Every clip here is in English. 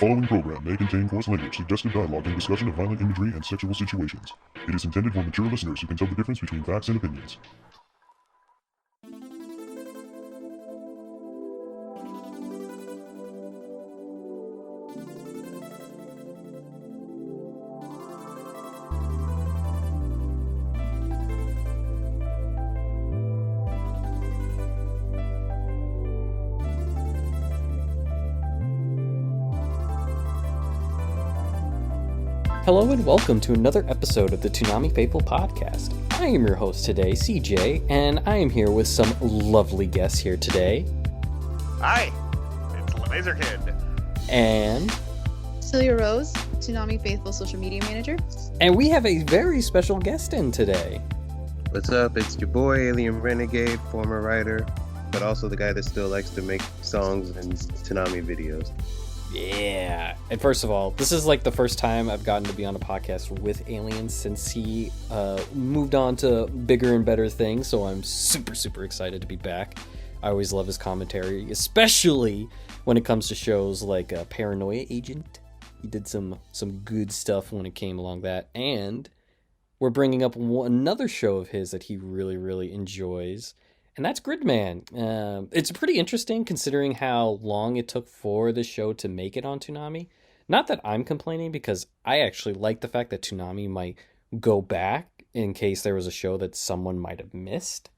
following program may contain coarse language, suggestive dialogue, and discussion of violent imagery and sexual situations. It is intended for mature listeners who can tell the difference between facts and opinions. Hello and welcome to another episode of the Toonami Faithful Podcast. I am your host today, CJ, and I am here with some lovely guests here today. Hi, it's Laser Kid. And Celia Rose, Toonami Faithful Social Media Manager. And we have a very special guest in today. What's up? It's your boy, Alien Renegade, former writer, but also the guy that still likes to make songs and Toonami videos. Yeah. And first of all, this is like the first time I've gotten to be on a podcast with Alien since he moved on to bigger and better things, so I'm super excited to be back. I always love his commentary, especially when it comes to shows like Paranoia Agent. He did some good stuff when it came along that, and we're bringing up another show of his that he really enjoys, and that's Gridman. It's pretty interesting considering how long it took for the show to make it on Toonami. Not that I'm complaining, because I actually like the fact that Toonami might go back in case there was a show that someone might have missed.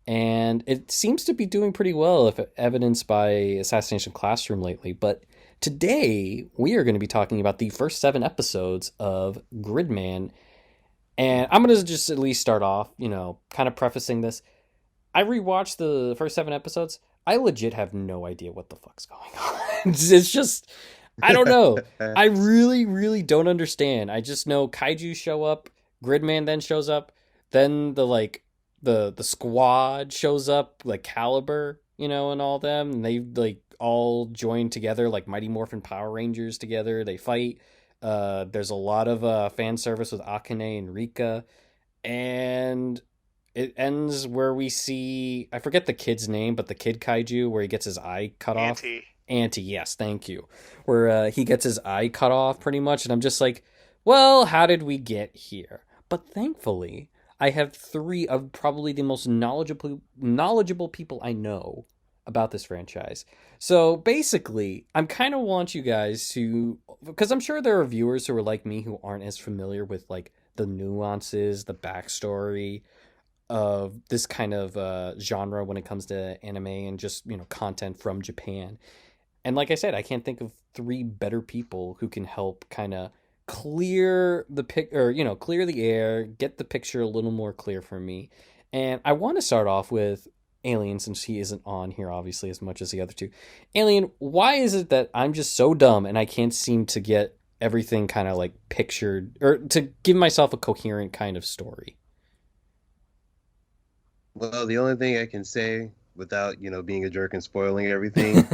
And it seems to be doing pretty well, if evidenced by Assassination Classroom lately. But today, we are going to be talking about the first 7 episodes of Gridman. And I'm going to just at least start off, kind of prefacing this. I rewatched the first 7 episodes. I legit have no idea what the fuck's going on. It's just, I don't know. I really don't understand. I just know kaiju show up, Gridman then shows up, then the squad shows up, like Caliber, and all them, and they all join together like Mighty Morphin Power Rangers together. They fight. There's a lot of fan service with Akane and Rika, and it ends where we see, I forget the kid's name, but the kid kaiju where he gets his eye cut off. Anti, yes, thank you. Where he gets his eye cut off pretty much, and I'm just like, well, how did we get here? But thankfully, I have 3 of probably the most knowledgeable people I know about this franchise. So basically, I'm kind of want you guys to, because I'm sure there are viewers who are like me who aren't as familiar with like the nuances, the backstory of this kind of genre when it comes to anime and just, content from Japan. And like I said, I can't think of 3 better people who can help kind of clear the clear the air, get the picture a little more clear for me. And I want to start off with Alien, since he isn't on here obviously as much as the other 2. Alien, why is it that I'm just so dumb and I can't seem to get everything kind of like pictured, or to give myself a coherent kind of story? Well, the only thing I can say without, being a jerk and spoiling everything,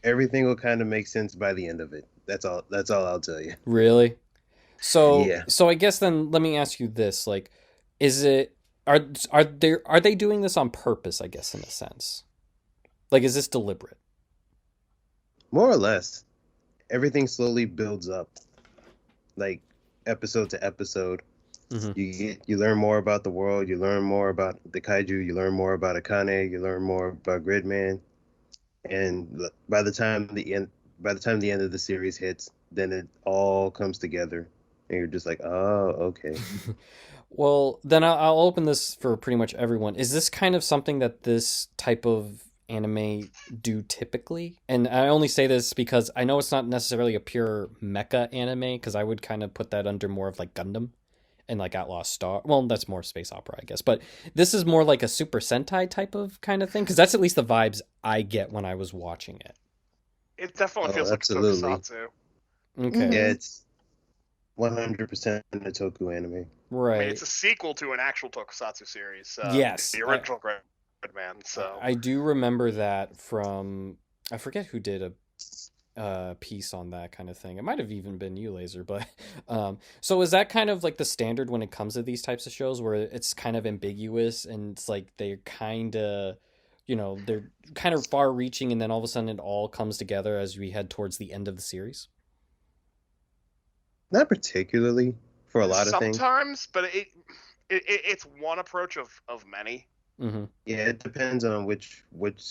everything will kind of make sense by the end of it. That's all I'll tell you. Really? So, yeah. So I guess then let me ask you this, like, are they doing this on purpose, I guess, in a sense? Like, is this deliberate? More or less. Everything slowly builds up, like episode to episode. Mm-hmm. You learn more about the world, you learn more about the kaiju, you learn more about Akane, you learn more about Gridman, and by the time the end of the series hits, then it all comes together, and you're just like, oh, okay. Well, then I'll open this for pretty much everyone. Is this kind of something that this type of anime do typically? And I only say this because I know it's not necessarily a pure mecha anime, because I would kind of put that under more of like Gundam and like Outlaw Star. Well, that's more space opera, I guess. But this is more like a Super Sentai type of kind of thing, because that's at least the vibes I get when I was watching it. It definitely feels absolutely. like Tokusatsu. Okay. Yeah, it's 100% a Toku anime. Right. I mean, it's a sequel to an actual Tokusatsu series. Yes. The original Gridman. So I do remember that from, I forget who did a piece on that kind of thing. It might have even been you, Laser, but so is that kind of like the standard when it comes to these types of shows, where it's kind of ambiguous and it's like they're kind of they're kind of far reaching, and then all of a sudden it all comes together as we head towards the end of the series? Not particularly for a lot of things. Sometimes, but it's one approach of many. Mm-hmm. Yeah, it depends on which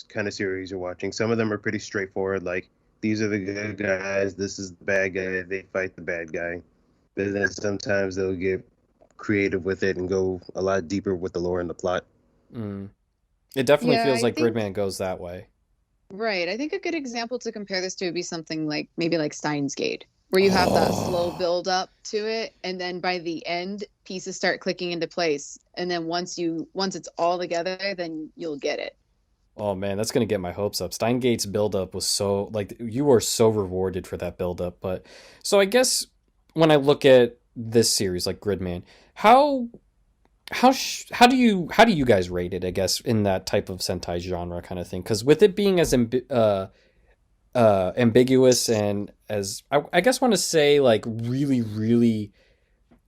kind of series you're watching. Some of them are pretty straightforward, like these are the good guys, this is the bad guy, they fight the bad guy. But then sometimes they'll get creative with it and go a lot deeper with the lore and the plot. Mm. It definitely Yeah, feels I like think Gridman goes that way. right. I think a good example to compare this to would be something like maybe like Steins Gate, where you have that slow Oh, build up to it, and then by the end, pieces start clicking into place. And then once it's all together, then you'll get it. oh man, that's gonna get my hopes up. Steingate's buildup was so like you were so rewarded for that buildup. But so I guess when I look at this series like Gridman, how how do you guys rate it? I guess in that type of Sentai genre kind of thing, because with it being as ambiguous and as I guess want to say like really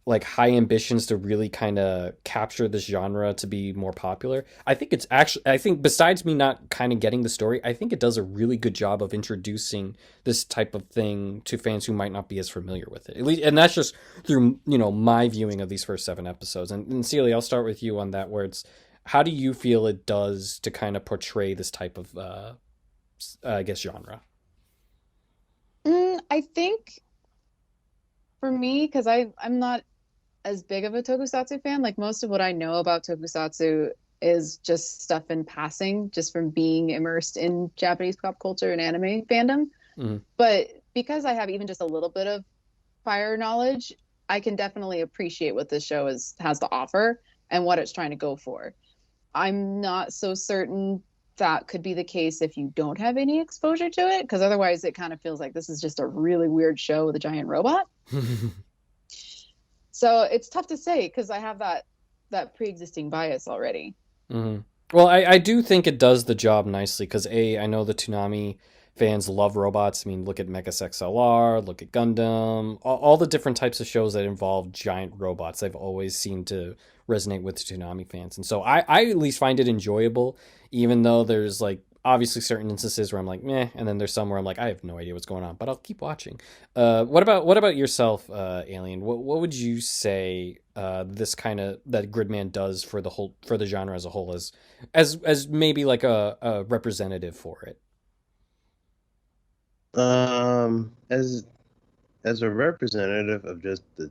like high ambitions to really kind of capture this genre to be more popular. I think it's actually I think besides me not kind of getting the story, I think it does a really good job of introducing this type of thing to fans who might not be as familiar with it. At least, and that's just through my viewing of these first 7 episodes. And Celia, I'll start with you on that. Where it's how do you feel it does to kind of portray this type of I guess genre? I think for me, because I'm not as big of a tokusatsu fan. Like most of what I know about tokusatsu is just stuff in passing, just from being immersed in Japanese pop culture and anime fandom. Mm-hmm. But because I have even just a little bit of prior knowledge, I can definitely appreciate what this show has to offer and what it's trying to go for. I'm not so certain that could be the case if you don't have any exposure to it, because otherwise it kind of feels like this is just a really weird show with a giant robot. So it's tough to say because I have that pre-existing bias already. Mm-hmm. Well, I do think it does the job nicely because I know the Toonami fans love robots. I mean, look at Megas XLR, look at Gundam, all the different types of shows that involve giant robots. They've always seemed to resonate with the Toonami fans, and so I at least find it enjoyable, even though there's like obviously certain instances where I'm like meh, and then there's some where I'm like I have no idea what's going on, but I'll keep watching. What about yourself, Alien? What would you say this kind of that Gridman does for the genre as a whole as maybe like a representative for it? As a representative of just the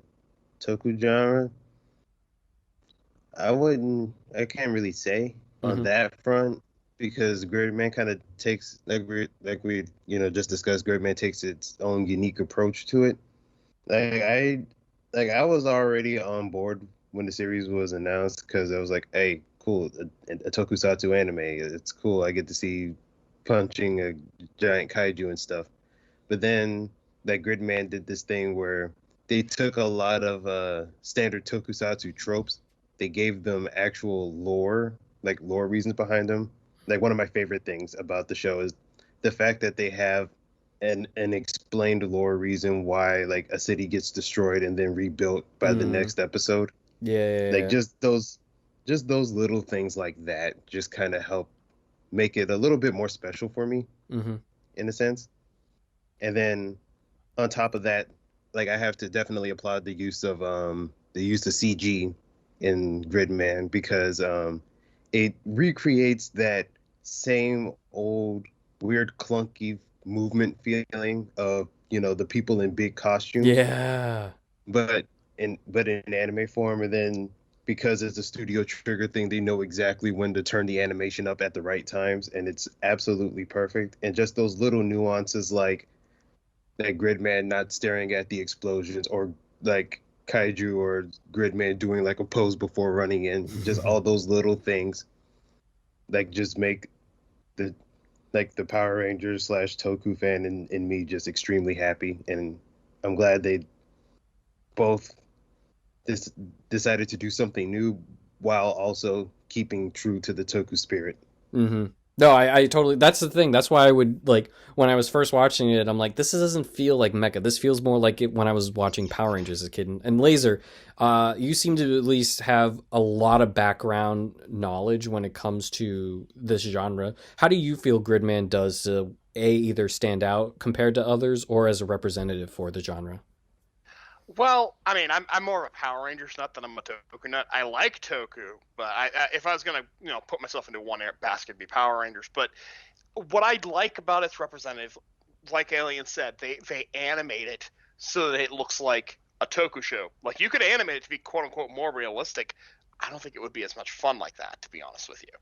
toku genre, I can't really say on Mm-hmm. that front because Gridman kind of takes like we just discussed. Gridman takes its own unique approach to it. Like I was already on board when the series was announced because I was like, hey, cool, a tokusatsu anime. It's cool. I get to see punching a giant kaiju and stuff. But then that Gridman did this thing where they took a lot of standard tokusatsu tropes. They gave them actual lore, like lore reasons behind them. Like one of my favorite things about the show is the fact that they have an explained lore reason why like a city gets destroyed and then rebuilt by the Mm. next episode. Like Yeah. just those little things like that just kind of help make it a little bit more special for me Mm-hmm. in a sense. And then on top of that, like I have to definitely applaud the use of CG in Gridman because it recreates that same old weird clunky movement feeling of the people in big costumes, Yeah. but in anime form. And then because it's a studio trigger thing, they know exactly when to turn the animation up at the right times, and it's absolutely perfect. And just those little nuances like that Gridman not staring at the explosions or like Kaiju or Gridman doing like a pose before running in. Just all those little things like just make the the Power Rangers slash Toku fan in me just extremely happy. And I'm glad they both this decided to do something new while also keeping true to the Toku spirit. Mm-hmm. No, I totally. That's the thing. That's why I would like when I was first watching it. I'm like, this doesn't feel like Mecha. This feels more like it when I was watching Power Rangers as a kid. And Laser, you seem to at least have a lot of background knowledge when it comes to this genre. How do you feel Gridman does to either stand out compared to others or as a representative for the genre? Well, I mean, I'm more of a Power Rangers nut than I'm a Toku nut. I like Toku, but if I was gonna put myself into one basket, it'd be Power Rangers. But what I like about its representative, like Alien said, they animate it so that it looks like a Toku show. Like, you could animate it to be quote unquote more realistic. I don't think it would be as much fun like that, to be honest with you.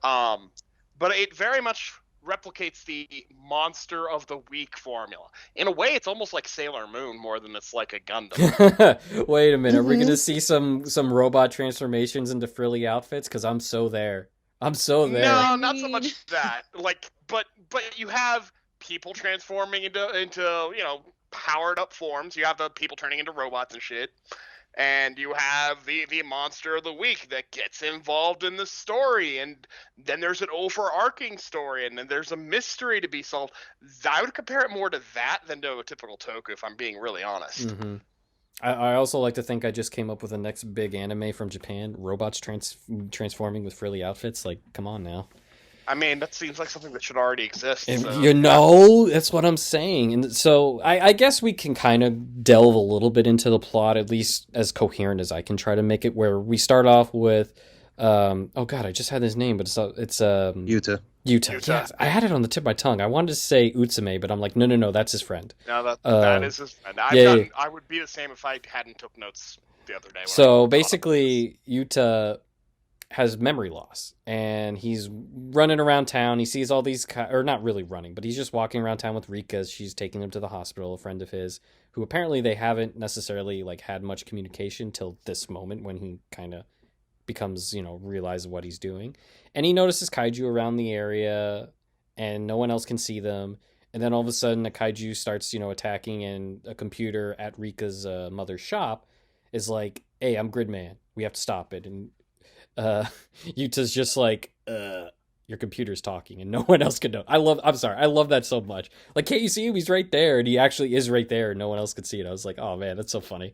But it very much replicates the monster of the week formula. In a way, it's almost like Sailor Moon more than it's like a Gundam. Wait a minute, are we gonna see some robot transformations into frilly outfits? Because I'm so there. I'm so there. No, not so much that. Like, but you have people transforming into powered up forms. You have the people turning into robots and shit. And you have the monster of the week that gets involved in the story, and then there's an overarching story, and then there's a mystery to be solved. I would compare it more to that than to a typical Toku, if I'm being really honest. Mm-hmm. I also like to think I just came up with the next big anime from Japan: robots transforming with frilly outfits. Like, come on now. I mean, that seems like something that should already exist. So. That's what I'm saying. And so I guess we can kind of delve a little bit into the plot, at least as coherent as I can try to make it, where we start off with, oh God, I just had his name, but it's Yuta. Yuta. Yes, I had it on the tip of my tongue. I wanted to say Utsume, but I'm like, no, that's his friend. No, that is his friend. I would be the same if I hadn't took notes the other day. So basically, Yuta has memory loss, and he's running around town. He sees all these, or not really running, but he's just walking around town with Rika as she's taking him to the hospital, a friend of his, who apparently they haven't necessarily like had much communication till this moment when he kind of becomes, realizes what he's doing. And he notices kaiju around the area, and no one else can see them. And then all of a sudden, a kaiju starts, attacking, and a computer at Rika's mother's shop is like, "Hey, I'm Gridman. We have to stop it." And Yuta's just like, your computer's talking and no one else can know. I love that so much. Like, can't you see him? He's right there, and he actually is right there, and no one else could see it. I was like, oh man, that's so funny.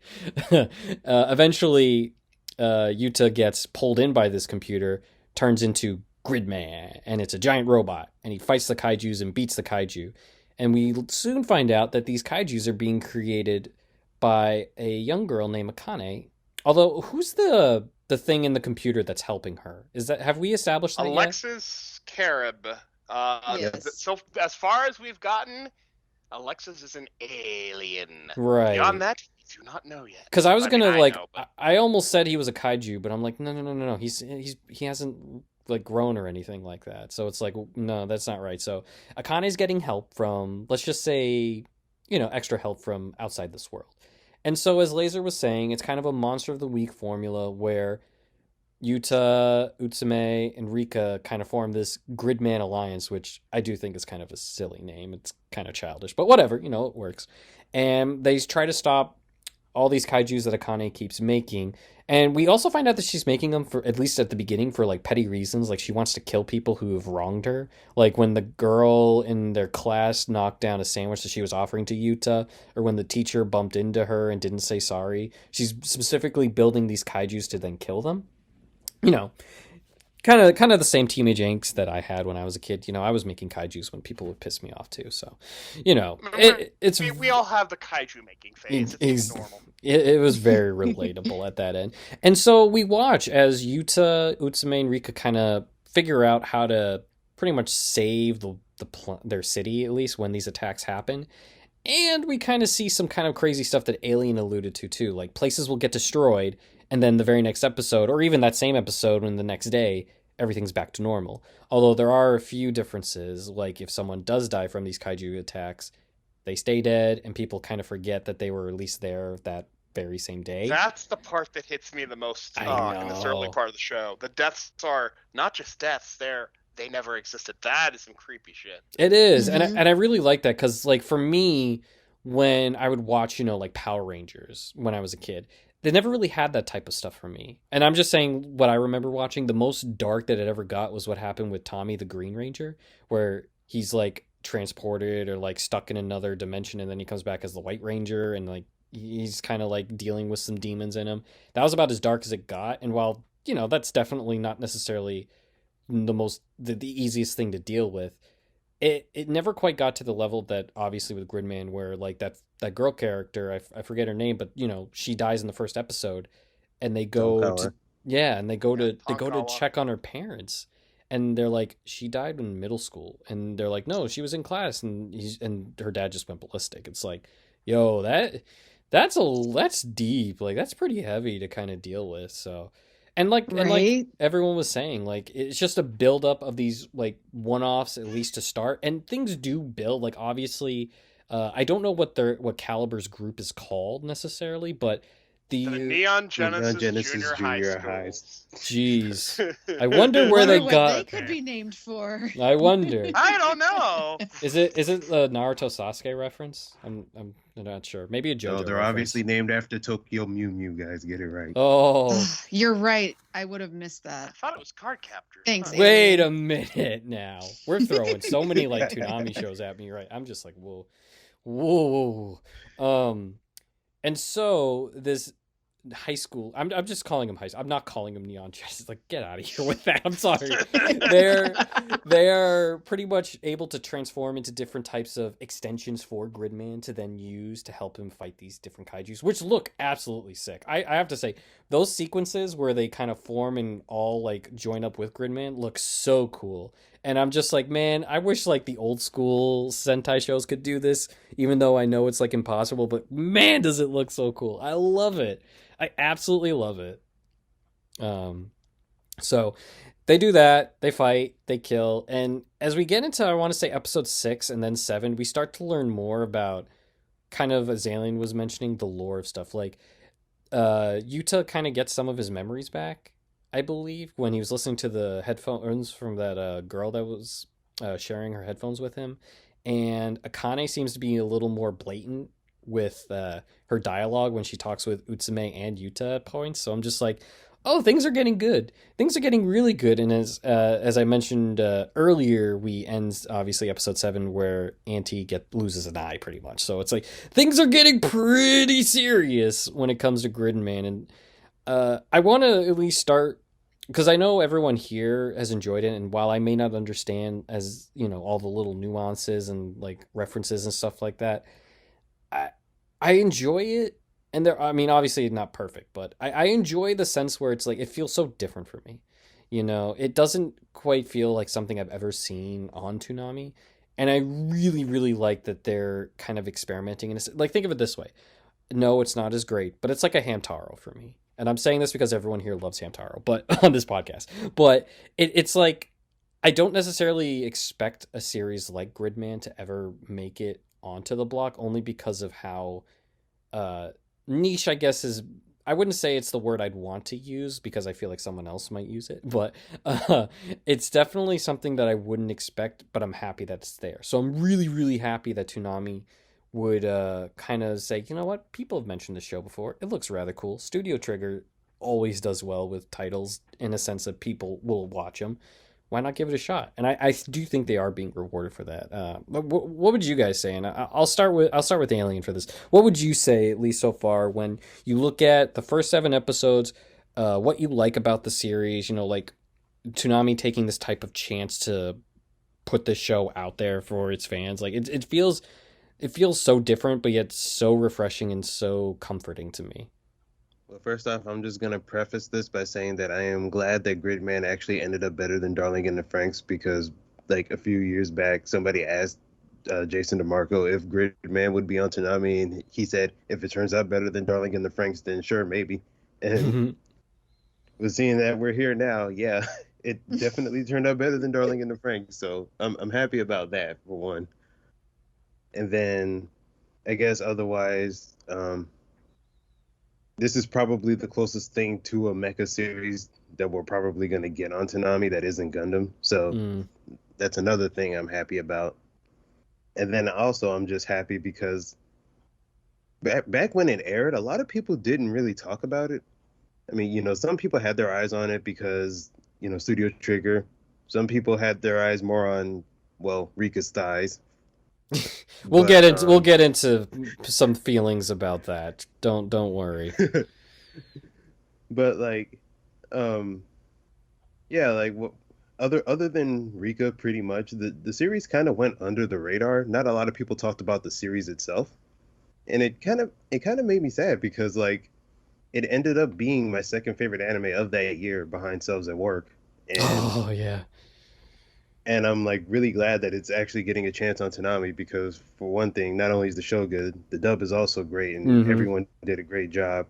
Eventually, Yuta gets pulled in by this computer, turns into Gridman, and it's a giant robot, and he fights the kaijus and beats the kaiju. And we soon find out that these kaijus are being created by a young girl named Akane. Although, who's the thing in the computer that's helping her? Have we established that Alexis Carib. Yes. So as far as we've gotten, Alexis is an alien. Right. Beyond that, we do not know yet. Because I was gonna but... I almost said he was a kaiju, but I'm like, no. He hasn't like grown or anything like that. So it's like, no, that's not right. So Akane's getting help from, let's just say, extra help from outside this world. And so, as Laser was saying, it's kind of a monster of the week formula where Yuta, Utsume, and Rika kind of form this Gridman alliance, which I do think is kind of a silly name. It's kind of childish, but whatever, it works. And they try to stop all these kaijus that Akane keeps making. And we also find out that she's making them, for at least at the beginning, for like petty reasons. Like, she wants to kill people who have wronged her. Like when the girl in their class knocked down a sandwich that she was offering to Yuta, or when the teacher bumped into her and didn't say sorry. She's specifically building these kaijus to then kill them. Kind of the same teenage angst that I had when I was a kid. I was making kaijus when people would piss me off too. So, it's we all have the kaiju making phase. It's normal. It was very relatable at that end. And so we watch as Yuta, Utsume, and Rika kind of figure out how to pretty much save their city, at least when these attacks happen. And we kind of see some kind of crazy stuff that Alien alluded to too. Like, places will get destroyed, and then the very next episode, or even that same episode when the next day, everything's back to normal. Although there are a few differences, like if someone does die from these kaiju attacks, they stay dead, and people kind of forget that they were at least there that very same day. That's the part that hits me the most in this early part of the show. The deaths are not just deaths; they never existed. That is some creepy shit. It is, and I really like that because, like, for me, when I would watch, like Power Rangers when I was a kid, they never really had that type of stuff for me. And I'm just saying what I remember watching. The most dark that it ever got was what happened with Tommy the Green Ranger, where he's like transported or like stuck in another dimension, and then he comes back as the White Ranger, and like he's kind of like dealing with some demons in him. That was about as dark as it got. And while that's definitely not necessarily the easiest thing to deal with, it never quite got to the level that obviously with Gridman, where like that that girl character, I forget her name, but you know, she dies in the first episode, and they go Tonkawa. to and they go to Tonkawa. check on her parents, and they're like, she died in middle school, and they're like, no, she was in class, and her dad just went ballistic. It's like, yo, that's deep, like that's pretty heavy to kind of deal with. So, and like Right? everyone was saying, like it's just a buildup of these like one-offs at least to start, and things do build. Like obviously, I don't know what Caliber's group is called necessarily, but The Neon Genesis, Genesis Junior High High. Schools. Jeez, I wonder where Wonder they what got. they could be named for. I wonder. I don't know. Is it the Naruto Sasuke reference? I'm not sure. Maybe a JoJo. No, they're reference. obviously named after Tokyo Mew Mew, guys. Get it right. Oh, Ugh, you're right. I would have missed I that. thought it was Card Captor. Thanks, Huh. Abe. wait a minute now. We're throwing so many like Toonami shows at me, right? I'm just like, whoa. And so this high school, I'm just calling them high school. I'm not calling them Neon Genesis. Like, get out of here with that. I'm sorry. They are pretty much able to transform into different types of extensions for Gridman to then use to help him fight these different kaijus, which look absolutely sick. I have to say, those sequences where they kind of form and all like join up with Gridman look so cool. And I'm just like, man, I wish like the old school Sentai shows could do this, even though I know it's like impossible, but man, does it look so cool. I love it. I absolutely love it. So they do that, they fight, they kill, and as we get into, I want to say episode 6 and then 7, we start to learn more about kind of, as Alien was mentioning, the lore of stuff. Like Yuta kind of gets some of his memories back, I believe, when he was listening to the headphones from that girl that was sharing her headphones with him. And Akane seems to be a little more blatant with her dialogue when she talks with Utsume and Yuta at points. So I'm just like, oh, things are getting good. Things are getting really good. And as I mentioned earlier, we end obviously episode 7 where Auntie loses an eye pretty much. So it's like things are getting pretty serious when it comes to Gridman. And I want to at least start, because I know everyone here has enjoyed it, and while I may not understand, as you know, all the little nuances and like references and stuff like that, I enjoy it. And I mean, obviously not perfect, but I enjoy the sense where it's like, it feels so different for me. You know, it doesn't quite feel like something I've ever seen on Toonami. And I really, really like that they're kind of experimenting. And like, think of it this way. No, it's not as great, but it's like a Hamtaro for me. And I'm saying this because everyone here loves Hamtaro, but on this podcast. But it's like, I don't necessarily expect a series like Gridman to ever make it onto the block, only because of how niche, I guess, is. I wouldn't say it's the word I'd want to use because I feel like someone else might use it, but it's definitely something that I wouldn't expect, but I'm happy that it's there. So I'm really, really happy that Toonami would kind of say, you know what, people have mentioned this show before. It looks rather cool. Studio Trigger always does well with titles in a sense that people will watch them. Why not give it a shot? And I do think they are being rewarded for that. What would you guys say? And I'll start with Alien for this. What would you say, at least so far, when you look at the first 7 episodes, what you like about the series? You know, like Toonami taking this type of chance to put this show out there for its fans. Like it feels so different, but yet so refreshing and so comforting to me. Well, first off, I'm just going to preface this by saying that I am glad that Gridman actually ended up better than Darling in the Franxx, because like a few years back, somebody asked Jason DeMarco if Gridman would be on Toonami, and he said, if it turns out better than Darling in the Franxx, then sure, maybe. And with seeing that we're here now, yeah, it definitely turned out better than Darling in the Franxx. So I'm happy about that, for one. And then I guess otherwise, this is probably the closest thing to a mecha series that we're probably going to get on Toonami that isn't Gundam. So that's another thing I'm happy about. And then also I'm just happy because back when it aired, a lot of people didn't really talk about it. I mean, you know, some people had their eyes on it because, you know, Studio Trigger. Some people had their eyes more on, well, Rika's thighs. We'll get into some feelings about that. Don't worry. But like, yeah, like what other than Rika, pretty much the series kind of went under the radar. Not a lot of people talked about the series itself. And it kind of made me sad because like it ended up being my second favorite anime of that year behind Cells at Work. And Oh yeah. and I'm like really glad that it's actually getting a chance on Toonami because for one thing, not only is the show good, the dub is also great and Mm-hmm. everyone did a great job.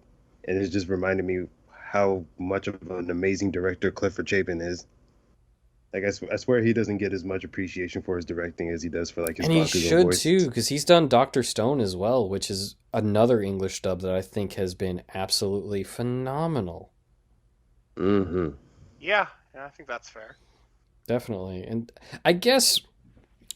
And it's just reminded me how much of an amazing director Clifford Chapin is. Like I swear he doesn't get as much appreciation for his directing as he does for like his And he Bakugo should too, voice. because he's done Doctor Stone as well, which is another English dub that I think has been absolutely phenomenal. Mm-hmm. Yeah, I think that's fair. Definitely. And I guess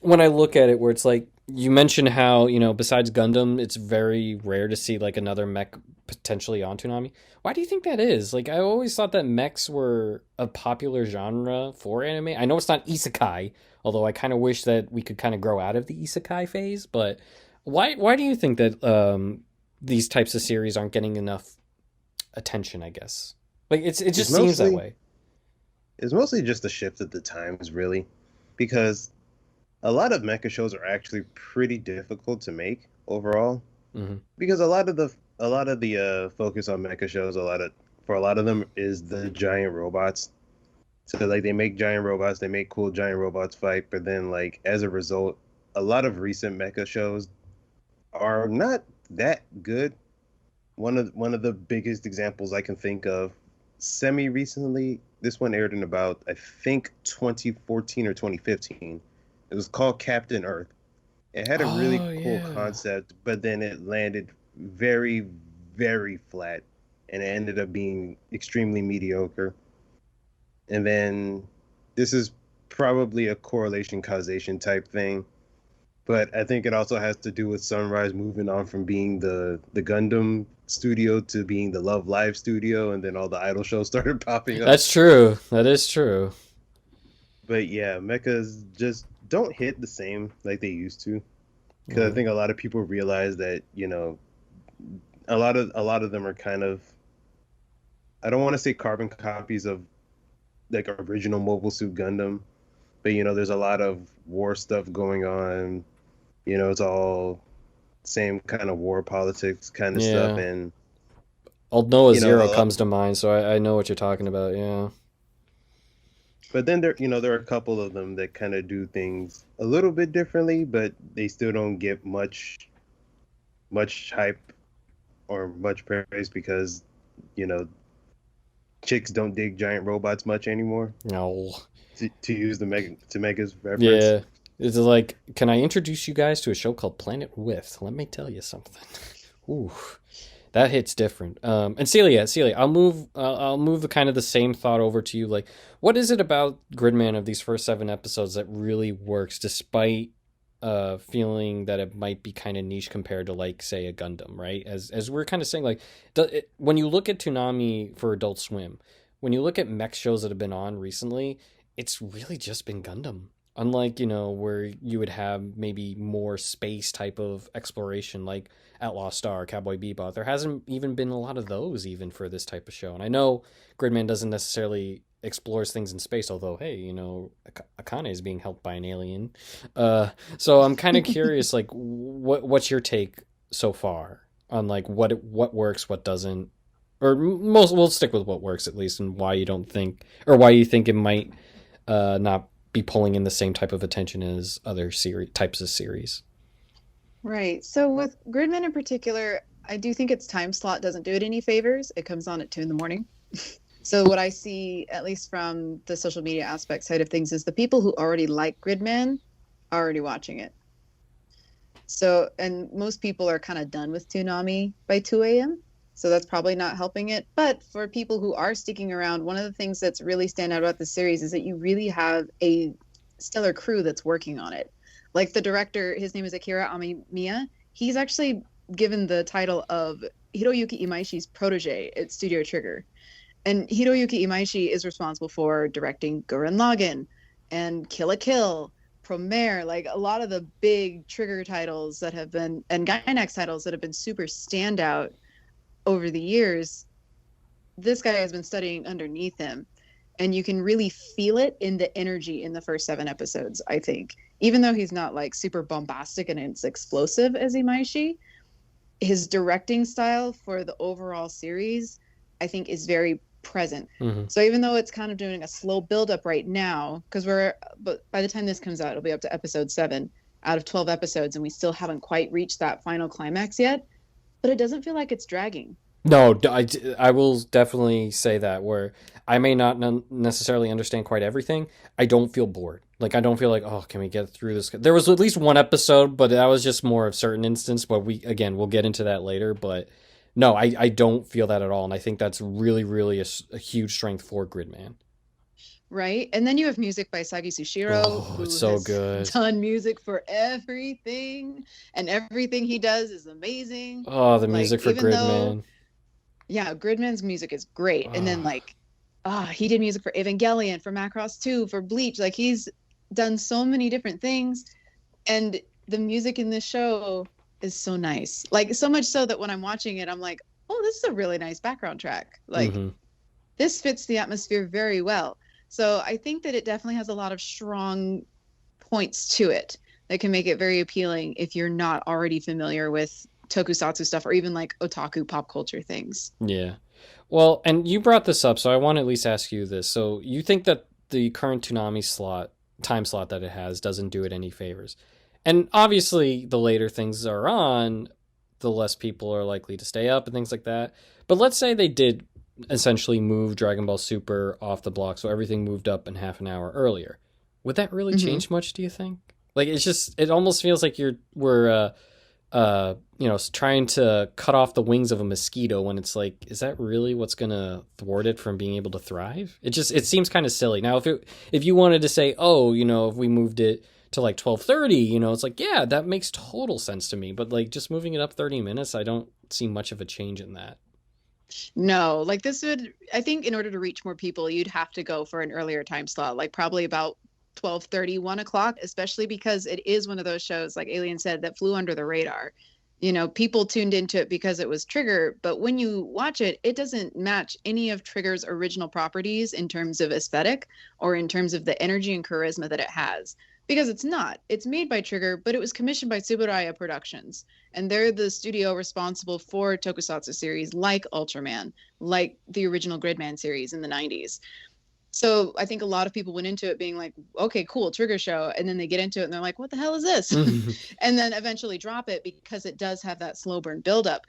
when I look at it, where it's like you mentioned how, besides Gundam, it's very rare to see like another mech potentially on Toonami. Why do you think that is? Like, I always thought that mechs were a popular genre for anime. I know it's not isekai, although I kind of wish that we could kind of grow out of the isekai phase. But why do you think that these types of series aren't getting enough attention? I guess like it It's just seems that mostly way. it's mostly just a shift of the times, really, because a lot of mecha shows are actually pretty difficult to make overall. Hmm. Because a lot of the focus on mecha shows, for a lot of them is the giant robots. So like they make giant robots, they make cool giant robots fight, but then like as a result, a lot of recent mecha shows are not that good. One of the biggest examples I can think of semi recently, this one aired in about I think 2014 or 2015. It was called Captain Earth. It had a really Oh cool yeah. concept, but then it landed very, very flat, and it ended up being extremely mediocre. And then this is probably a correlation causation type thing, but I think it also has to do with Sunrise moving on from being the Gundam studio to being the Love Live studio, and then all the idol shows started popping up. That's true. That is true. But yeah, mechas just don't hit the same like they used to. Because I Mm. think a lot of people realize that a lot of them are kind of, I don't want to say carbon copies of like original Mobile Suit Gundam, but there's a lot of war stuff going on. It's all same kind of war politics kind of stuff, Yeah. and Old Noah you know, Zero a lot, comes to mind, so I know what you're talking about. Yeah. but then there are a couple of them that kind of do things a little bit differently, but they still don't get much hype or much praise because you know chicks don't dig giant robots much anymore. No. To use to Mega's reference. Yeah. It's like, can I introduce you guys to a show called Planet With? Let me tell you something. Ooh, that hits different. And Celia, I'll move the kind of the same thought over to you. Like, what is it about Gridman of these first 7 episodes that really works, despite feeling that it might be kind of niche compared to like say a Gundam, right? As we're kind of saying, like, when you look at Toonami for Adult Swim, when you look at mech shows that have been on recently, it's really just been Gundam. Unlike, where you would have maybe more space type of exploration like Outlaw Star, Cowboy Bebop, there hasn't even been a lot of those even for this type of show. And I know Gridman doesn't necessarily explores things in space, although hey, Akane is being helped by an alien. So I'm kind of curious, like, what's your take so far on like what works, what doesn't, or most we'll stick with what works at least, and why you don't think, or why you think it might not be pulling in the same type of attention as other types of series. Right. So with Gridman in particular, I do think its time slot doesn't do it any favors. It comes on at 2 a.m. So what I see, at least from the social media aspect side of things, is the people who already like Gridman are already watching it. So, and most people are kind of done with Toonami by 2 a.m. So that's probably not helping it. But for people who are sticking around, one of the things that's really stand out about the series is that you really have a stellar crew that's working on it. Like the director, his name is Akira Amemiya. He's actually given the title of Hiroyuki Imaishi's protege at Studio Trigger. And Hiroyuki Imaishi is responsible for directing Gurren Lagann and Kill la Kill, Promare, like a lot of the big Trigger titles that have been, and Gainax titles that have been super standout over the years. This guy has been studying underneath him. And you can really feel it in the energy in the first 7 episodes, I think. Even though he's not like super bombastic and it's explosive as Imaishi, his directing style for the overall series, I think, is very present. So even though it's kind of doing a slow buildup right now, because but by the time this comes out, it'll be up to episode 7 out of 12 episodes, and we still haven't quite reached that final climax yet. But it doesn't feel like it's dragging. No, I will definitely say that, where I may not necessarily understand quite everything, I don't feel bored. Like, I don't feel like, oh, can we get through this? There was at least one episode, but that was just more of certain instance, but we'll get into that later. But no, I don't feel that at all. And I think that's really, really a huge strength for Gridman. Right. And then you have music by Sagi Sushiro, who it's so has good. done music for everything, and everything he does is amazing. Oh, the music for Gridman. Yeah, Gridman's music is great. And then he did music for Evangelion, for Macross 2, for Bleach. Like, he's done so many different things. And the music in this show is so nice. Like, so much so that when I'm watching it, I'm like, oh, this is a really nice background track. Like, this fits the atmosphere very well. So I think that it definitely has a lot of strong points to it that can make it very appealing if you're not already familiar with tokusatsu stuff or even like otaku pop culture things. Yeah. Well, and you brought this up, so I want to at least ask you this. So you think that the current Toonami time slot that it has doesn't do it any favors? And obviously the later things are on, the less people are likely to stay up and things like that. But let's say they did essentially move Dragon Ball Super off the block, so everything moved up in half an hour earlier. Would that really change much, do you think? Like, it almost feels like we're trying to cut off the wings of a mosquito when it's like, is that really what's going to thwart it from being able to thrive? It seems kind of silly. Now, if you wanted to say, oh, if we moved it to like 12:30, it's like, yeah, that makes total sense to me. But like, just moving it up 30 minutes, I don't see much of a change in that. No, like I think in order to reach more people, you'd have to go for an earlier time slot, like probably about 12:30, 1 o'clock, especially because it is one of those shows, like Alien said, that flew under the radar. People tuned into it because it was Trigger, but when you watch it, it doesn't match any of Trigger's original properties in terms of aesthetic or in terms of the energy and charisma that it has. Because it's not. It's made by Trigger, but it was commissioned by Tsuburaya Productions. And they're the studio responsible for tokusatsu series like Ultraman, like the original Gridman series in the 90s. So I think a lot of people went into it being like, okay, cool, Trigger show. And then they get into it and they're like, what the hell is this? And then eventually drop it because it does have that slow burn buildup.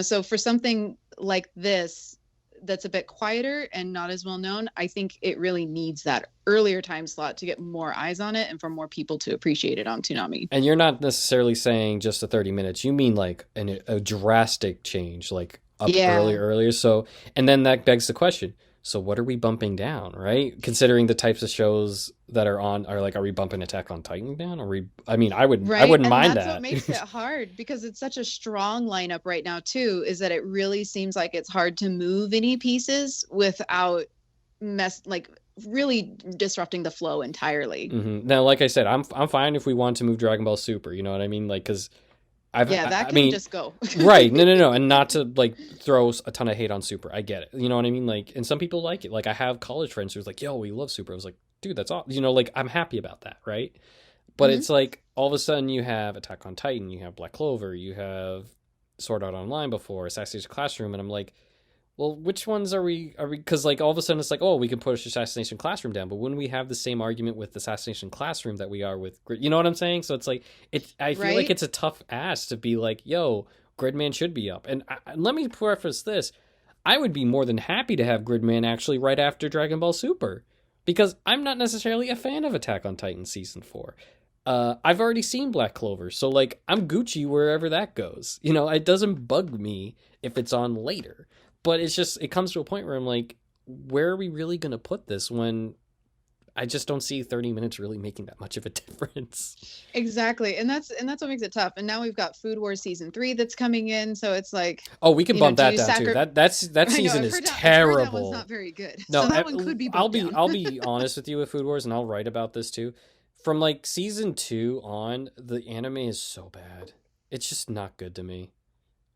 So for something like this, that's a bit quieter and not as well known, I think it really needs that earlier time slot to get more eyes on it and for more people to appreciate it on Toonami. And you're not necessarily saying just the 30 minutes. You mean like a drastic change, like up earlier. So, and then that begs the question. So what are we bumping down, right? Considering the types of shows that are on, are we bumping Attack on Titan down? I wouldn't mind that. That's what makes it hard, because it's such a strong lineup right now too, is that it really seems like it's hard to move any pieces without really disrupting the flow entirely. Now, like I said, I'm fine if we want to move Dragon Ball Super, you know what I mean? Like, cause that can just go. Right. No. And not to throw a ton of hate on Super. I get it. You know what I mean? Like, and some people like it. Like, I have college friends who's like, yo, we love Super. I was like, dude, that's all, I'm happy about that. Right. But it's like, all of a sudden you have Attack on Titan, you have Black Clover, you have Sword Art Online before, Assassination Classroom. And I'm like, well, which ones are we, because all of a sudden it's like, oh, we can push Assassination Classroom down, but wouldn't we have the same argument with Assassination Classroom that we are with, you know what I'm saying? So it's like, I feel like it's a tough ask to be like, yo, Gridman should be up. And let me preface this. I would be more than happy to have Gridman actually right after Dragon Ball Super, because I'm not necessarily a fan of Attack on Titan Season 4. I've already seen Black Clover, so I'm Gucci wherever that goes. It doesn't bug me if it's on later. But it comes to a point where I'm like, where are we really going to put this when I just don't see 30 minutes really making that much of a difference? Exactly. And that's what makes it tough. And now we've got Food Wars Season 3 that's coming in. So it's like, oh, we can bump that down too. That season is terrible. That one's not very good. No, so that one could be bumped down. I'll be honest with you with Food Wars, and I'll write about this too. From Season 2 on, the anime is so bad. It's just not good to me.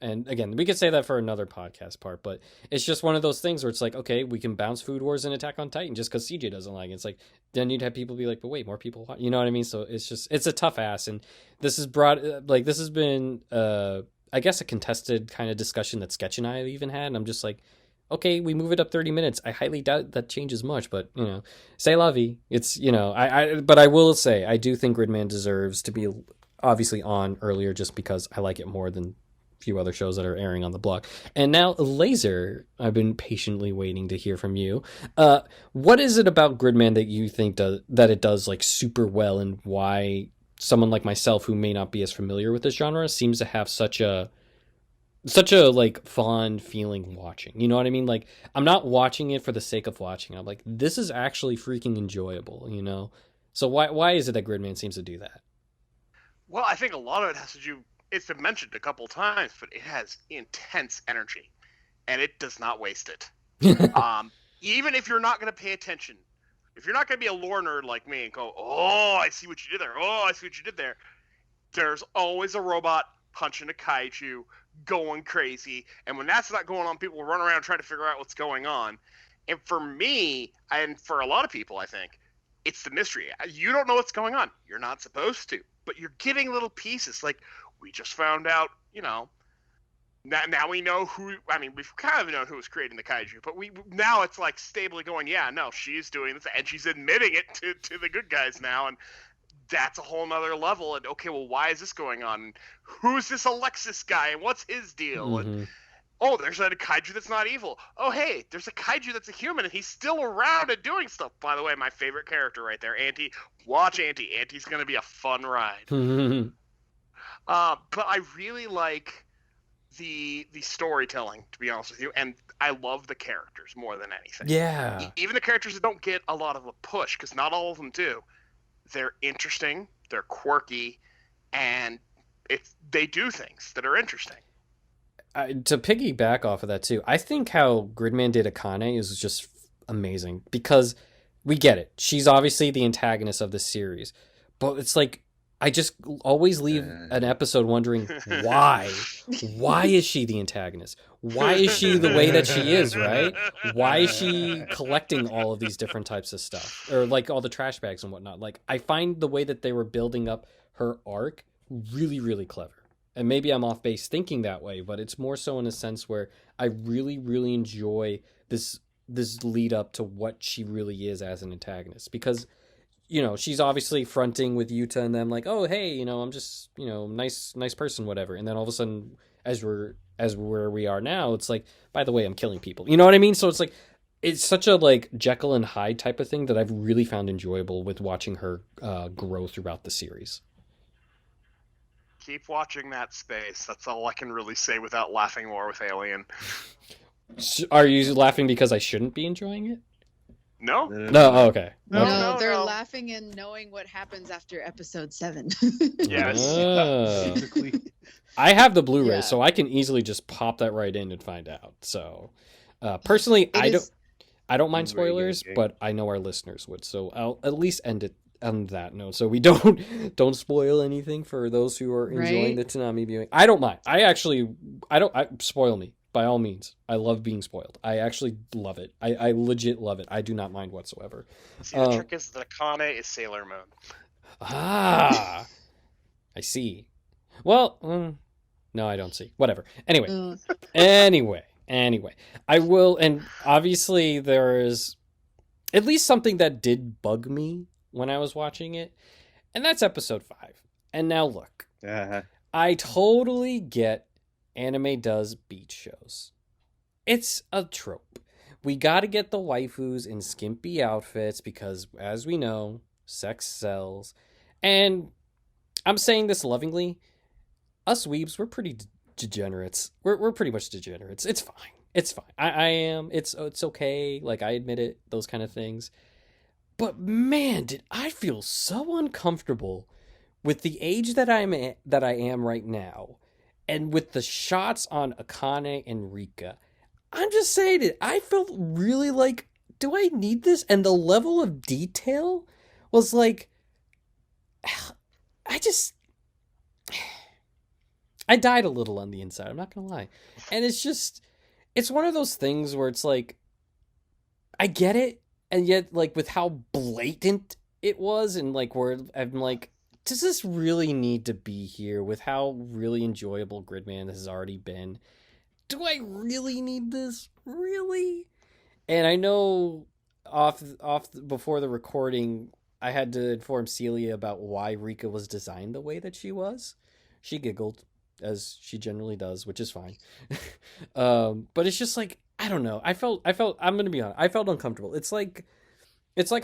And again, we could say that for another podcast part, but it's just one of those things where it's like, okay, we can bounce Food Wars and Attack on Titan just because CJ doesn't like it. It's like, then you'd have people be like, but wait, more people watch. You know what I mean? So it's a tough ass. And this is this has been, I I guess, a contested kind of discussion that Sketch and I have even had. And I'm just like, okay, we move it up 30 minutes. I highly doubt that changes much, but, you know, c'est la vie. It's, you know, but I will say, I do think Gridman deserves to be obviously on earlier just because I like it more than a few other shows that are airing on the block. And now, Laser, I've been patiently waiting to hear from you. What is it about Gridman that you think that it does, like, super well, and why someone like myself who may not be as familiar with this genre seems to have such a like fond feeling watching? You know what I mean? Like, I'm not watching it for the sake of watching. I'm like, this is actually freaking enjoyable, you know? So why is it that Gridman seems to do that? Well, I think a lot of it has to do. It's been mentioned a couple times, but it has intense energy, and it does not waste it. Even if you're not going to pay attention, if you're not going to be a lore nerd like me and go, "Oh, I see what you did there. Oh, I see what you did there," there's always a robot punching a kaiju, going crazy, and when that's not going on, people run around trying to figure out what's going on. And for me, and for a lot of people, I think it's the mystery. You don't know what's going on. You're not supposed to, but you're getting little pieces. Like, we just found out, you know, now we know who. I mean, we've kind of known who was creating the kaiju, but now it's like stably going, yeah, no, she's doing this, and she's admitting it to the good guys now, and that's a whole nother level. And okay, well, why is this going on? Who's this Alexis guy, and what's his deal? Mm-hmm. And oh, there's a kaiju that's not evil. Oh, hey, there's a kaiju that's a human, and he's still around and doing stuff. By the way, my favorite character right there, Auntie. Watch Auntie. Auntie's gonna be a fun ride. But I really like the storytelling, to be honest with you, and I love the characters more than anything. Yeah. Even the characters that don't get a lot of a push, because not all of them do. They're interesting, they're quirky, and they do things that are interesting. To piggyback off of that too, I think how Gridman did Akane is just amazing, because we get it. She's obviously the antagonist of this series, but it's like, I just always leave an episode wondering why. Why is she the antagonist? Why is she the way that she is, right? Why is she collecting all of these different types of stuff? Or like all the trash bags and whatnot. Like, I find the way that they were building up her arc really, really clever. And maybe I'm off base thinking that way, but it's more so in a sense where I really, really enjoy this lead up to what she really is as an antagonist. Because, you know, she's obviously fronting with Yuta and them like, oh, hey, you know, I'm just, you know, nice person, whatever. And then all of a sudden, as where we are now, it's like, by the way, I'm killing people. You know what I mean? So it's like, it's such a like Jekyll and Hyde type of thing that I've really found enjoyable with watching her grow throughout the series. Keep watching that space. That's all I can really say without laughing more with Alien. Are you laughing because I shouldn't be enjoying it? No. No, okay. No, they're no. laughing and knowing what happens after episode 7. Yes. I have the Blu-ray, Yeah. so I can easily just pop that right in and find out. So, personally, I don't mind spoilers, but I know our listeners would. So I'll at least end it on that note, so we don't spoil anything for those who are enjoying the Toonami viewing. I don't mind. I spoil me. By all means. I love being spoiled. I actually love it. I legit love it. I do not mind whatsoever. See, the trick is that Akane is Sailor Moon. I see. Well, no, I don't see. Whatever. Anyway. Anyway. I will, and obviously there is at least something that did bug me when I was watching it, and that's episode 5. And now look. I totally get anime does beach shows. It's a trope. We gotta get the waifus in skimpy outfits because, as we know, sex sells. And I'm saying this lovingly. Us weebs, we're pretty degenerates. We're pretty much degenerates. It's fine. It's fine. I am. It's okay. Like, I admit it. Those kind of things. But man, did I feel so uncomfortable with the age that I am right now. And with the shots on Akane and Rika, I'm just saying it. I felt really like, do I need this? And the level of detail was like, I died a little on the inside. I'm not going to lie. And it's one of those things where it's like, I get it. And yet, like, with how blatant it was, and like, where I'm like, does this really need to be here with how really enjoyable Gridman has already been? Do I really need this? Really? And I know before the recording, I had to inform Celia about why Rika was designed the way that she was. She giggled, as she generally does, which is fine. But it's just like, I don't know. I felt I'm gonna be honest, I felt uncomfortable. It's like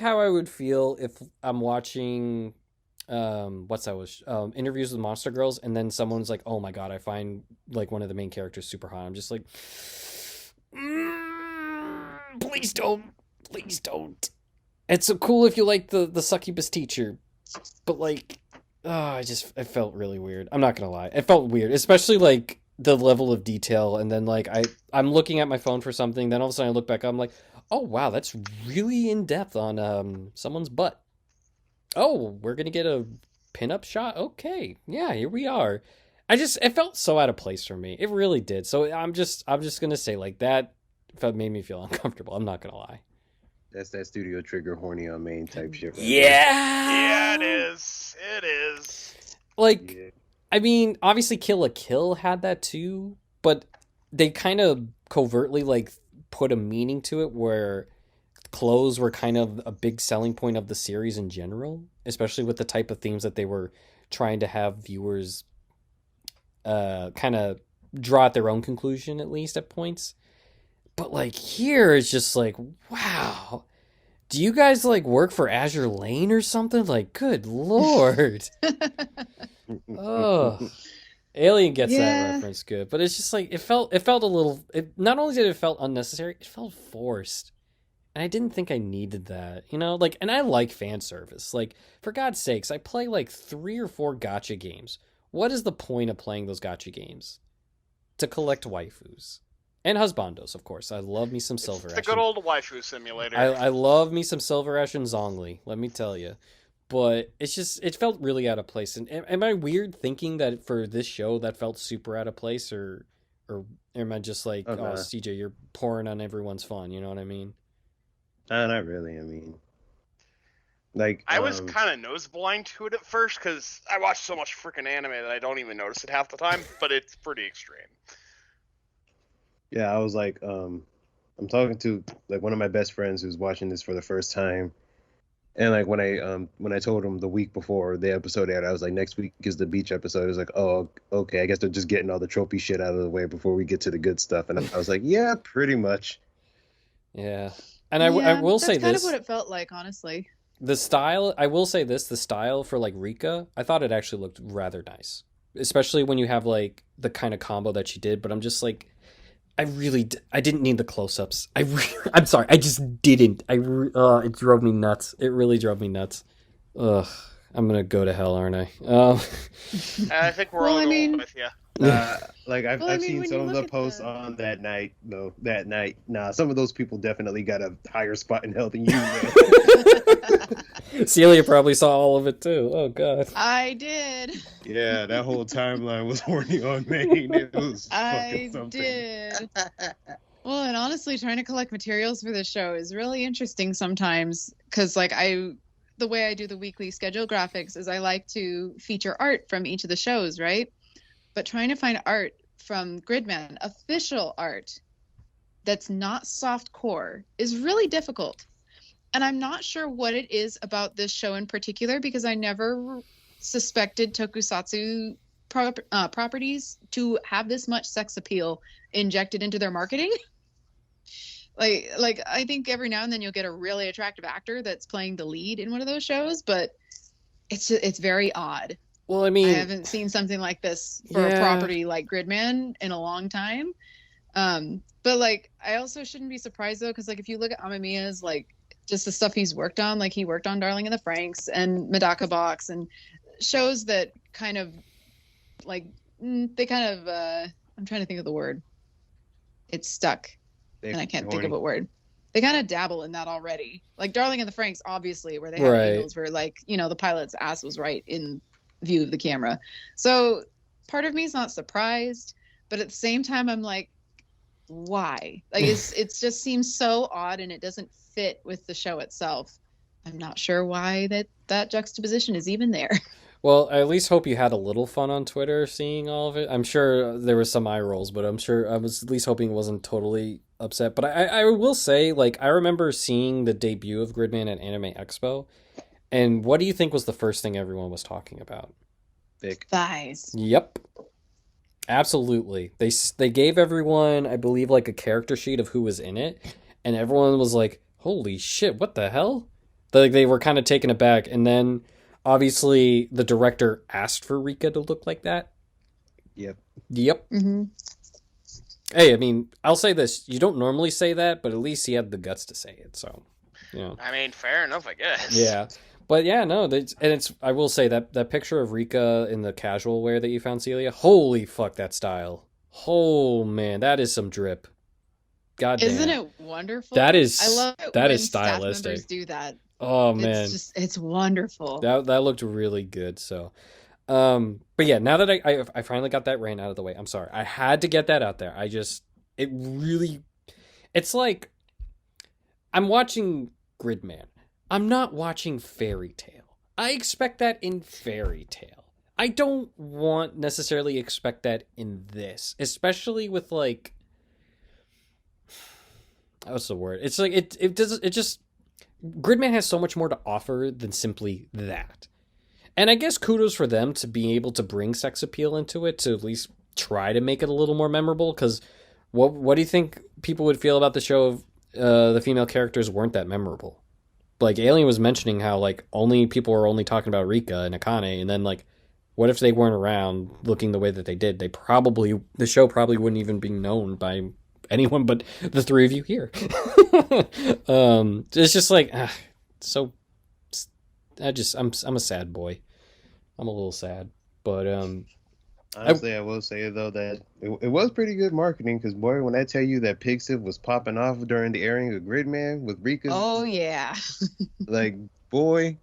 how I would feel if I'm watching interviews with Monster Girls, and then someone's like, oh my god, I find like one of the main characters super hot. I'm just like, please don't. It's so cool if you like the succubus teacher, but like, it felt really weird. I'm not gonna lie, it felt weird, especially like the level of detail. And then like I'm looking at my phone for something, then all of a sudden I look back, I'm like, oh wow, that's really in depth on someone's butt. Oh, we're gonna get a pinup shot. Okay, yeah, here we are. It felt so out of place for me. It really did. So I'm just gonna say like that made me feel uncomfortable. I'm not gonna lie. That's that Studio Trigger horny on main type shit. Right Yeah, it is. It is. Like, yeah. I mean, obviously Kill la Kill had that too, but they kind of covertly like put a meaning to it where clothes were kind of a big selling point of the series in general, especially with the type of themes that they were trying to have viewers kind of draw at their own conclusion, at least at points. But like here it's just like, wow, do you guys like work for Azure Lane or something? Like, good lord. Oh, Alien gets that reference good, but it's just like it felt a little. Not only did it felt unnecessary, it felt forced, and I didn't think I needed that. You know, like, and I like fan service. Like, for God's sakes, I play like 3 or 4 gacha games. What is the point of playing those gacha games? To collect waifus. And husbandos, of course. I love me some Silver Ash. The good old waifu simulator. I love me some Silver Ash and Zhongli, let me tell you. But it felt really out of place. And am I weird thinking that for this show that felt super out of place, or am I just like, oh, CJ, you're pouring on everyone's fun? You know what I mean? Not really. I mean, like I was kind of nose blind to it at first because I watch so much freaking anime that I don't even notice it half the time. But it's pretty extreme. Yeah, I was like, I'm talking to like one of my best friends who's watching this for the first time, and like when I told him the week before the episode aired, I was like, next week is the beach episode. He was like, oh, okay, I guess they're just getting all the tropey shit out of the way before we get to the good stuff. And I was like, yeah, pretty much. Yeah, and I will say this. That's kind of what it felt like, honestly. The style, I will say this, the style for like Rika, I thought it actually looked rather nice, especially when you have like the kind of combo that she did. But I'm just like, I didn't need the close-ups. I'm sorry, I just didn't. It drove me nuts. It really drove me nuts. Ugh, I'm gonna go to hell, aren't I? I think we're all going with you. Like I've seen some of the posts on that night. No, that night. Nah, some of those people definitely got a higher spot in hell than you. Celia probably saw all of it too. Oh god. I did. Yeah, that whole timeline was horny on main. It was fucking something. Did. Well, and honestly, trying to collect materials for this show is really interesting sometimes because, like, the way I do the weekly schedule graphics is I like to feature art from each of the shows, right? But trying to find art from Gridman, official art that's not soft core, is really difficult. And I'm not sure what it is about this show in particular because I never suspected tokusatsu properties to have this much sex appeal injected into their marketing. Like I think every now and then you'll get a really attractive actor that's playing the lead in one of those shows, but it's very odd. Well, I mean, I haven't seen something like this for a property like Gridman in a long time. But like, I also shouldn't be surprised though, because like if you look at Amamiya's like just the stuff he's worked on, like he worked on Darling in the Franxx and Medaka Box and shows that kind of like they kind of I'm trying to think of the word. It's stuck, and I can't think of a word. They kind of dabble in that already, like Darling in the Franxx, obviously, where they have angles where like the pilot's ass was right in view of the camera. So part of me is not surprised, but at the same time I'm like, why? Like it just seems so odd and it doesn't fit with the show itself. I'm not sure why that juxtaposition is even there. Well, I at least hope you had a little fun on Twitter seeing all of it. I'm sure there was some eye rolls, but I'm sure I was at least hoping it wasn't totally upset. But I will say, like, I remember seeing the debut of Gridman at Anime Expo. And what do you think was the first thing everyone was talking about? Vic. Thighs. Yep. Absolutely. They gave everyone, I believe, like a character sheet of who was in it, and everyone was like, "Holy shit, what the hell?" They were kind of taken aback, and then obviously the director asked for Rika to look like that. Yep. Yep. Mm-hmm. Hey, I mean, I'll say this: you don't normally say that, but at least he had the guts to say it. So, you know. I mean, fair enough, I guess. Yeah. But yeah, no, it's. I will say that picture of Rika in the casual wear that you found, Celia. Holy fuck, that style! Oh man, that is some drip. God damn. Isn't it wonderful? That is. I love it that when is staff stylistic. members do that. Oh man, It's wonderful. that looked really good. So, but yeah, now that I finally got that rant out of the way, I'm sorry, I had to get that out there. It's like I'm watching Gridman. I'm not watching Fairy Tale. I expect that in Fairy Tale. I don't want necessarily expect that in this, especially with like, what's the word? It's like it just Gridman has so much more to offer than simply that. And I guess kudos for them to be able to bring sex appeal into it to at least try to make it a little more memorable. Because what do you think people would feel about the show if the female characters weren't that memorable? Like Alien was mentioning how like only people were only talking about Rika and Akane, and then like what if they weren't around looking the way that they did? The show probably wouldn't even be known by anyone but the three of you here. It's just like so. I'm a sad boy. I'm a little sad, but Honestly, I will say though that it was pretty good marketing because boy, when I tell you that Pixiv was popping off during the airing of Gridman with Rika, Oh yeah. like boy,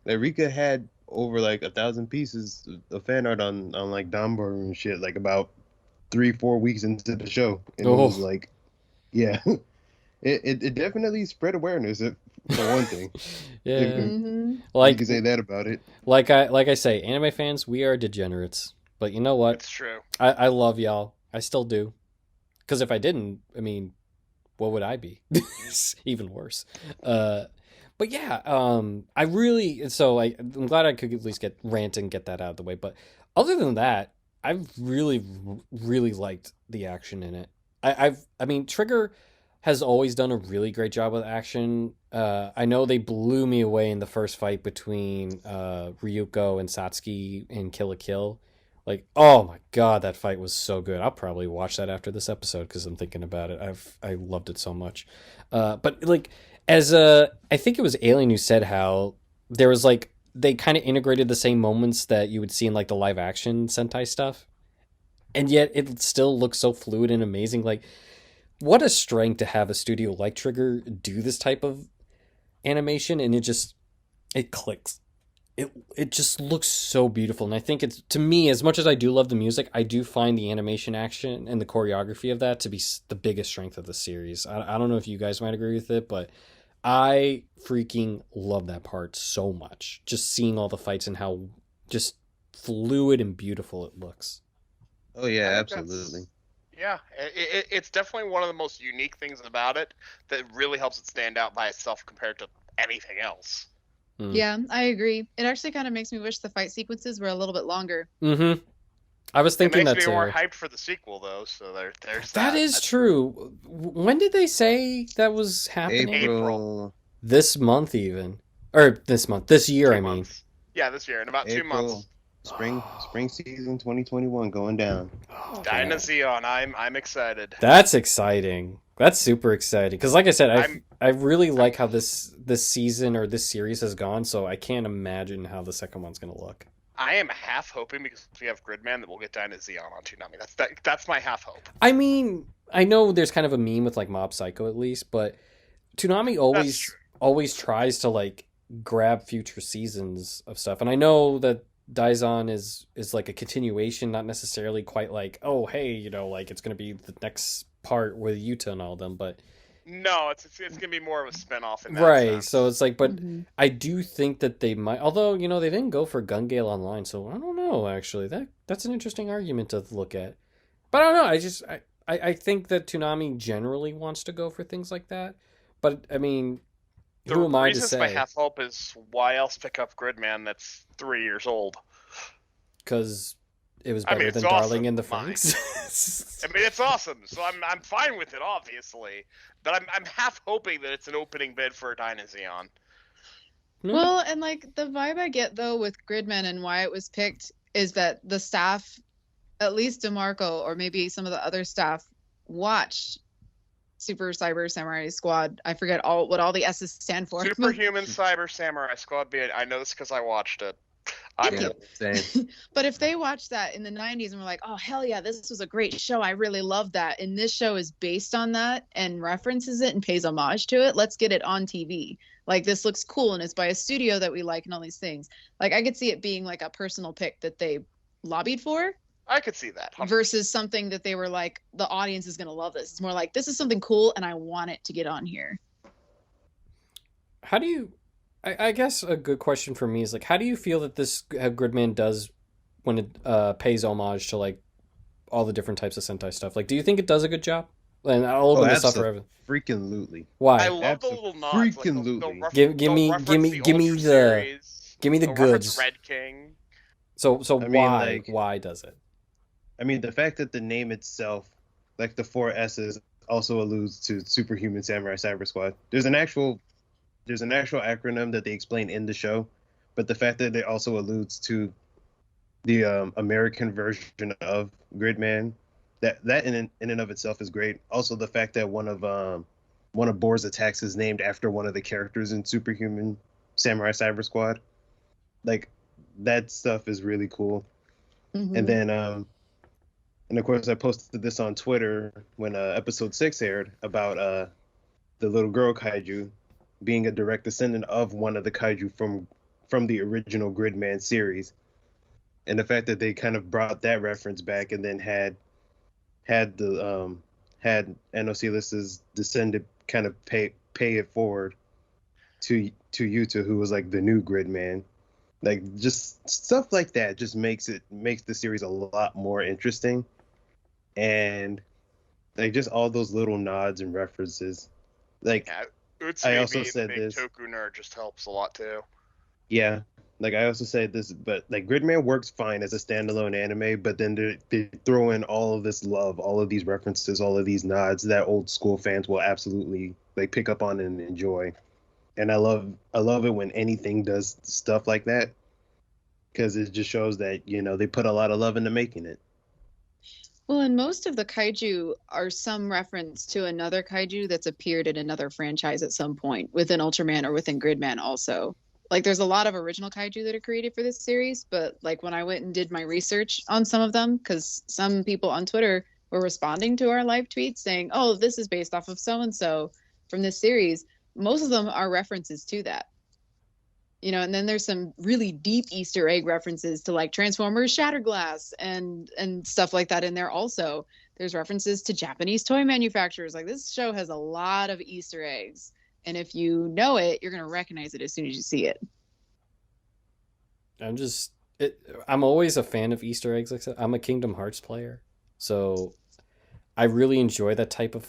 that Rika had over like 1,000 pieces of fan art on like Domber and shit, like about 3-4 weeks into the show, and it was like, yeah, it definitely spread awareness for one thing. Yeah, Mm-hmm. like you can say that about it. like I say, anime fans, we are degenerates. But you know what? It's true. I love y'all. I still do. Because if I didn't, I mean, what would I be? Even worse. But yeah, I'm glad I could at least get rant and get that out of the way. But other than that, I've really, really liked the action in it. I mean, Trigger has always done a really great job with action. I know they blew me away in the first fight between Ryuko and Satsuki in Kill la Kill. Like, oh my god, that fight was so good. I'll probably watch that after this episode because I'm thinking about it. I loved it so much. But like, I think it was Alien who said how there was like they kind of integrated the same moments that you would see in like the live action Sentai stuff, and yet it still looks so fluid and amazing. Like, what a strength to have a studio like Trigger do this type of animation, and it clicks. It just looks so beautiful, and I think it's, to me, as much as I do love the music, I do find the animation action and the choreography of that to be the biggest strength of the series. I don't know if you guys might agree with it, but I freaking love that part so much. Just seeing all the fights and how just fluid and beautiful it looks. Oh yeah, I think absolutely. Yeah, it's definitely one of the most unique things about it that really helps it stand out by itself compared to anything else. Yeah, I agree. It actually kind of makes me wish the fight sequences were a little bit longer. Mm-hmm. I was thinking it that makes too. me more hyped for the sequel, though. So there's That is true. When did they say that was happening? April. This month, even, or this month, this year. 2 I mean, months. Yeah, this year in about 2 months. Spring season 2021 going down. Dyna Xeon, I'm excited. That's exciting. That's super exciting. Because, like I said, I really like how this season or this series has gone. So I can't imagine how the second one's gonna look. I am half hoping because we have Gridman that we'll get Dyna Xeon on Toonami. That's my half hope. I mean, I know there's kind of a meme with like Mob Psycho at least, but Toonami always tries to like grab future seasons of stuff, and I know that Daizon is like a continuation, not necessarily quite like, oh hey, like it's gonna be the next part with Yuta and all them, but No, it's gonna be more of a spinoff in that Right, sense. so it's like, but Mhm. I do think that they might, although, they didn't go for Gun Gale Online, so I don't know, actually. That's an interesting argument to look at. But I don't know, I think that Toonami generally wants to go for things like that. But, I mean, The who am I to reason I say? have hope is why else pick up Gridman that's 3 years old? Because it was I mean, better it's than awesome, Darling in the fine. Franxx. I mean, it's awesome, so I'm fine with it, obviously. But I'm half hoping that it's an opening bid for a Dynazeon. Well, and like the vibe I get though with Gridman and why it was picked is that the staff, at least DeMarco or maybe some of the other staff, watched Super Cyber Samurai Squad. I forget what all the S's stand for. Superhuman Cyber Samurai Squad. I know this because I watched it. Yeah, same. But if they watched that in the 90s and were like, oh, hell yeah, this was a great show. I really love that. And this show is based on that and references it and pays homage to it. Let's get it on TV. Like, this looks cool and it's by a studio that we like and all these things. Like, I could see it being like a personal pick that they lobbied for I could see that. 100%. versus something that they were like, the audience is going to love this. It's more like, this is something cool and I want it to get on here. How do you... I guess a good question for me is, like, how do you feel that how Gridman does when it pays homage to, like, all the different types of Sentai stuff? Like, do you think it does a good job? And I'll open this up for everything. Freaking Why? I love the little nods. Freaking Like, Give me the Ultra goods. Red King. So I mean, why? like- Why does it? I mean, the fact that the name itself, like the 4 S's, also alludes to Superhuman Samurai Cyber Squad. There's an actual acronym that they explain in the show, but the fact that it also alludes to the American version of Gridman, that in and of itself is great. Also, the fact that one of Boar's attacks is named after one of the characters in Superhuman Samurai Cyber Squad, like that stuff is really cool. Mhm. And then and of course I posted this on Twitter when episode 6 aired about the little girl kaiju being a direct descendant of one of the kaiju from the original Gridman series, and the fact that they kind of brought that reference back and then had Anocyllus's descendant kind of pay it forward to Yuta, who was like the new Gridman. Like, just stuff like that just makes the series a lot more interesting, and like just all those little nods and references. Like, Yeah, I also being said a big this. Toku nerd just helps a lot too. Yeah, like I also said this, but like Gridman works fine as a standalone anime, but then they throw in all of this love, all of these references, all of these nods that old school fans will absolutely like pick up on and enjoy. And I love it when anything does stuff like that, because it just shows that, you know, they put a lot of love into making it. Well, and most of the kaiju are some reference to another kaiju that's appeared in another franchise at some point within Ultraman or within Gridman also. Like, there's a lot of original kaiju that are created for this series, but like when I went and did my research on some of them, because some people on Twitter were responding to our live tweets saying, oh, this is based off of so-and-so from this series, most of them are references to that. You know, and then there's some really deep Easter egg references to like Transformers Shatterglass and stuff like that in there also. There's references to Japanese toy manufacturers. Like, this show has a lot of Easter eggs. And if you know it, you're going to recognize it as soon as you see it. I'm always a fan of Easter eggs like that. I'm a Kingdom Hearts player, so I really enjoy that type of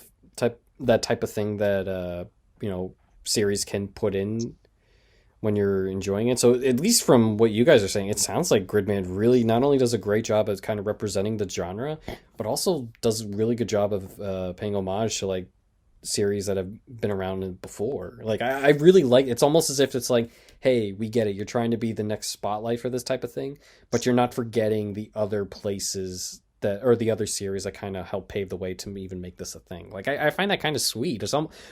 thing that series can put in when you're enjoying it. So at least from what you guys are saying, it sounds like Gridman really not only does a great job at kind of representing the genre, but also does a really good job of paying homage to like series that have been around before. Like, I really like, it's almost as if it's like, hey, we get it, you're trying to be the next spotlight for this type of thing, but you're not forgetting the other places or the other series that kind of help pave the way to even make this a thing. Like, I find that kind of sweet.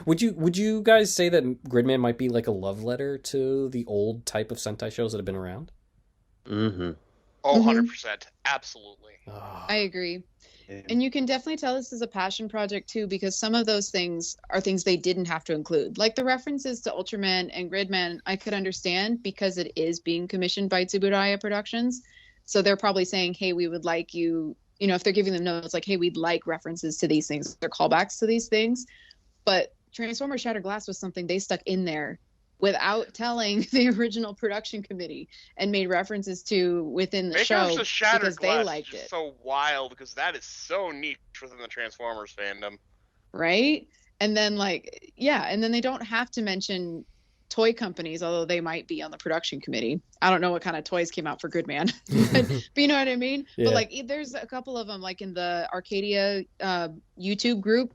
Would you guys say that Gridman might be like a love letter to the old type of Sentai shows that have been around? Mm-hmm. Oh, Mhm. 100%. Absolutely. I agree. And you can definitely tell this is a passion project too, because some of those things are things they didn't have to include. Like the references to Ultraman and Gridman, I could understand because it is being commissioned by Tsuburaya Productions. So they're probably saying, hey, we would like you, if they're giving them notes like, hey, we'd like references to these things, they're callbacks to these things. But Transformers Shattered Glass was something they stuck in there without telling the original production committee and made references to within the show because they liked it. So wild, because that is so niche within the Transformers fandom. Right? And then and then they don't have to mention toy companies, although they might be on the production committee. I don't know what kind of toys came out for Gridman, but you know what I mean? Yeah. But there's a couple of them in the Arcadia YouTube group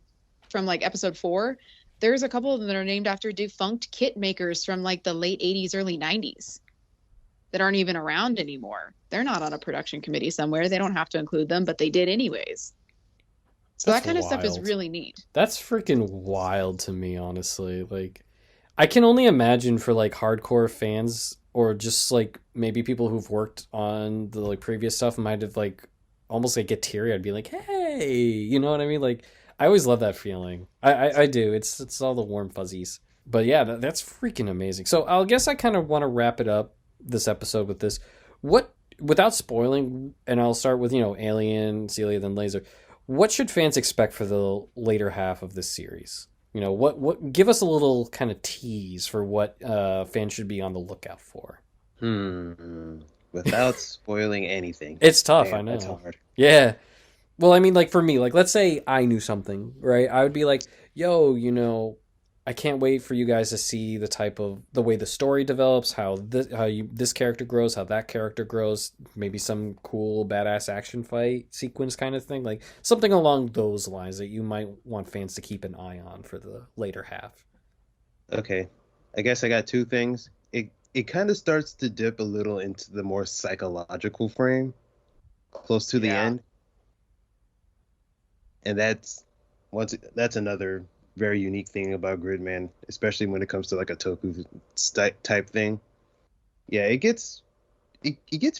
from episode 4. There's a couple of them that are named after defunct kit makers from the late 80s, early 90s that aren't even around anymore. They're not on a production committee somewhere. They don't have to include them, but they did anyways. So that kind of stuff is really neat. That's freaking wild to me, honestly. I can only imagine for hardcore fans or just maybe people who've worked on the previous stuff might have almost get teary. I'd be like, hey, you know what I mean? I always love that feeling. I do. It's all the warm fuzzies. But yeah, that's freaking amazing. So I guess I kind of want to wrap it up this episode with this. Without spoiling, and I'll start with Alien, Celia, then Laser. What should fans expect for the later half of this series? What give us a little kind of tease for what fans should be on the lookout for. Without spoiling anything. It's tough, I know. That's hard. Yeah. Well, I mean, for me, let's say I knew something, right? I would be like, yo, I can't wait for you guys to see the way the story develops, how this character grows, how that character grows, maybe some cool badass action fight sequence kind of thing, something along those lines that you might want fans to keep an eye on for the later half. Okay, I guess I got two things. It kind of starts to dip a little into the more psychological frame, close to the end, and that's another very unique thing about Gridman, especially when it comes to a Toku type thing. Yeah, it gets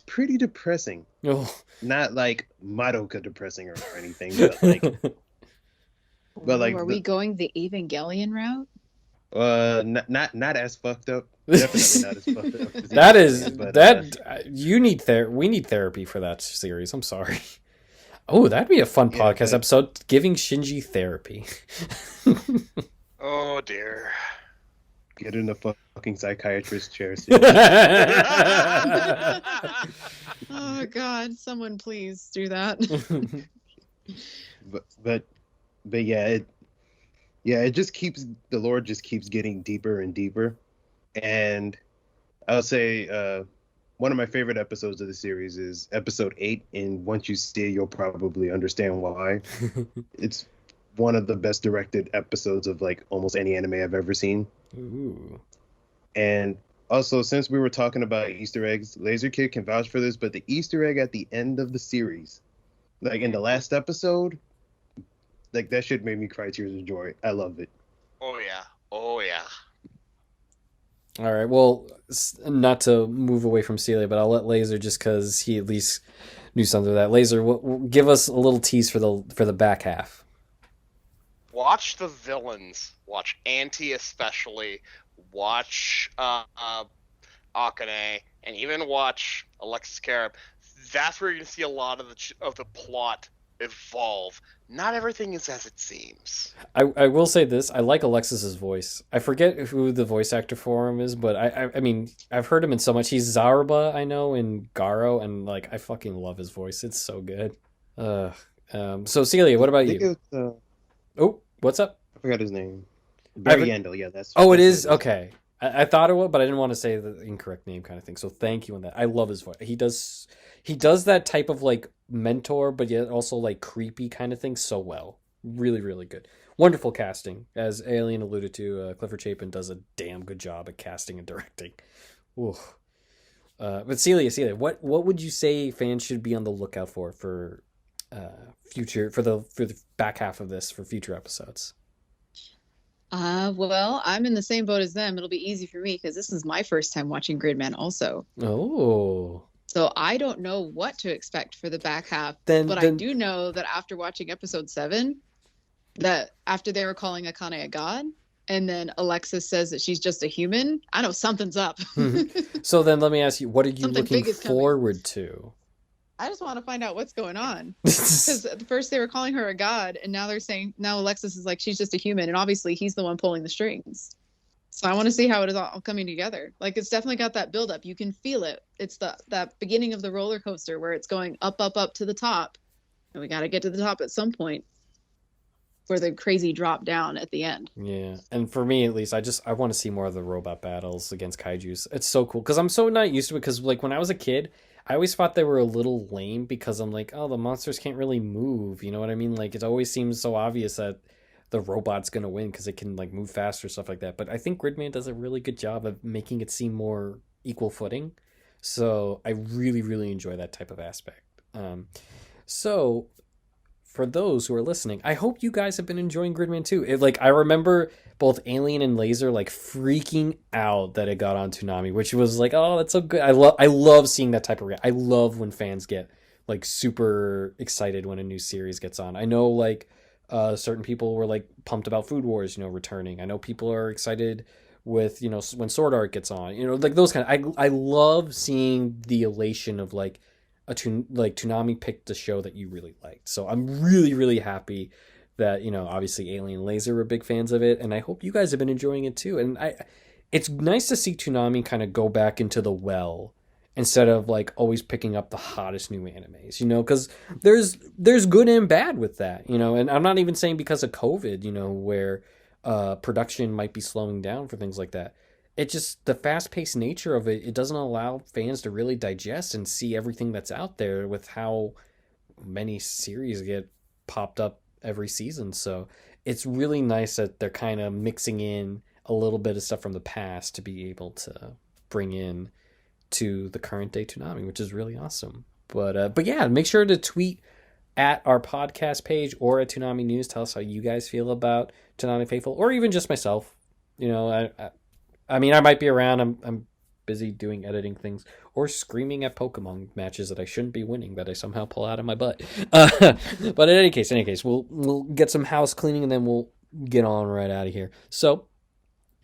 pretty depressing. Oh. Not Madoka depressing or anything, but are we going the Evangelion route? Not as fucked up. Definitely not as fucked up. We need therapy for that series. I'm sorry. Oh, that'd be a fun podcast episode, giving Shinji therapy. Oh, dear. Get in a fucking psychiatrist chair. Oh, God. Someone please do that. but yeah, it just keeps, the lore just keeps getting deeper and deeper. And I'll say, one of my favorite episodes of the series is episode 8, and once you see it, you'll probably understand why. It's one of the best directed episodes of almost any anime I've ever seen. Ooh. And also, since we were talking about Easter eggs, Laser Kid can vouch for this, but the Easter egg at the end of the series, in the last episode, that shit made me cry tears of joy. I love it. Oh yeah. All right, well, not to move away from Celia, but I'll let Laser, just because he at least knew something of that. Laser, give us a little tease for the back half. Watch the villains. Watch Auntie especially. Watch Akane, and even watch Alexis Carib. That's where you're going to see a lot of the plot evolve. Not everything is as it seems. I will say this. I like Alexis's voice. I forget who the voice actor for him is, but I mean, I've heard him in so much. He's Zaruba, I know, in Garo, and I fucking love his voice. It's so good. So Celia, what about you? Oh, what's up? I forgot his name. Barry Yandel, yeah, that's... Oh, it is? Okay. I thought it was, but I didn't want to say the incorrect name kind of thing. So thank you on that. I love his voice. He does that type of mentor, but yet also creepy kind of thing so well. Really, really good. Wonderful casting. As Alien alluded to, Clifford Chapin does a damn good job at casting and directing. Ooh. But Celia, what would you say fans should be on the lookout for the back half of this for future episodes? Well, I'm in the same boat as them. It'll be easy for me because this is my first time watching Gridman also. Oh. So I don't know what to expect for the back half. But I do know that after watching episode 7, that after they were calling Akane a god, and then Alexis says that she's just a human, I know something's up. So then let me ask you, what are you looking forward to? I just want to find out what's going on. Because at first they were calling her a god, and now they're saying now Alexis is like she's just a human, and obviously he's the one pulling the strings. So I want to see how it is all coming together. Like it's definitely got that build up. You can feel it. It's that beginning of the roller coaster where it's going up, up, up to the top, and we got to get to the top at some point for the crazy drop down at the end. Yeah, and for me at least, I want to see more of the robot battles against kaijus. It's so cool because I'm so not used to it. Because like when I was a kid, I always thought they were a little lame because I'm like, oh, the monsters can't really move. You know what I mean? Like it always seems so obvious that the robot's gonna win because it can like move faster, stuff like that. But I think Gridman does a really good job of making it seem more equal footing. So I really, really enjoy that type of aspect. So for those who are listening, I hope you guys have been enjoying Gridman too. Like I remember both Alien and Laser like freaking out that it got on Toonami, which was like, oh, that's so good. I love seeing that type of I love when fans get like super excited when a new series gets on. I know like certain people were like pumped about Food Wars, returning. I know people are excited with when Sword Art gets on. Like those kind of. I love seeing the elation of like Toonami picked a show that you really liked. So I'm really, really happy that, obviously Alien Laser were big fans of it, and I hope you guys have been enjoying it too. And it's nice to see Toonami kind of go back into the well instead of like always picking up the hottest new animes, because there's good and bad with that, and I'm not even saying because of COVID, where production might be slowing down for things like that. It just, the fast-paced nature of it doesn't allow fans to really digest and see everything that's out there with how many series get popped up every season. So it's really nice that they're kind of mixing in a little bit of stuff from the past to be able to bring in to the current day Toonami, which is really awesome. But yeah, make sure to tweet at our podcast page or at Toonami News. Tell us how you guys feel about Toonami Faithful, or even just myself. I mean, I might be around. I'm busy doing editing things or screaming at Pokemon matches that I shouldn't be winning that I somehow pull out of my butt. But in any case, we'll get some house cleaning and then we'll get on right out of here. So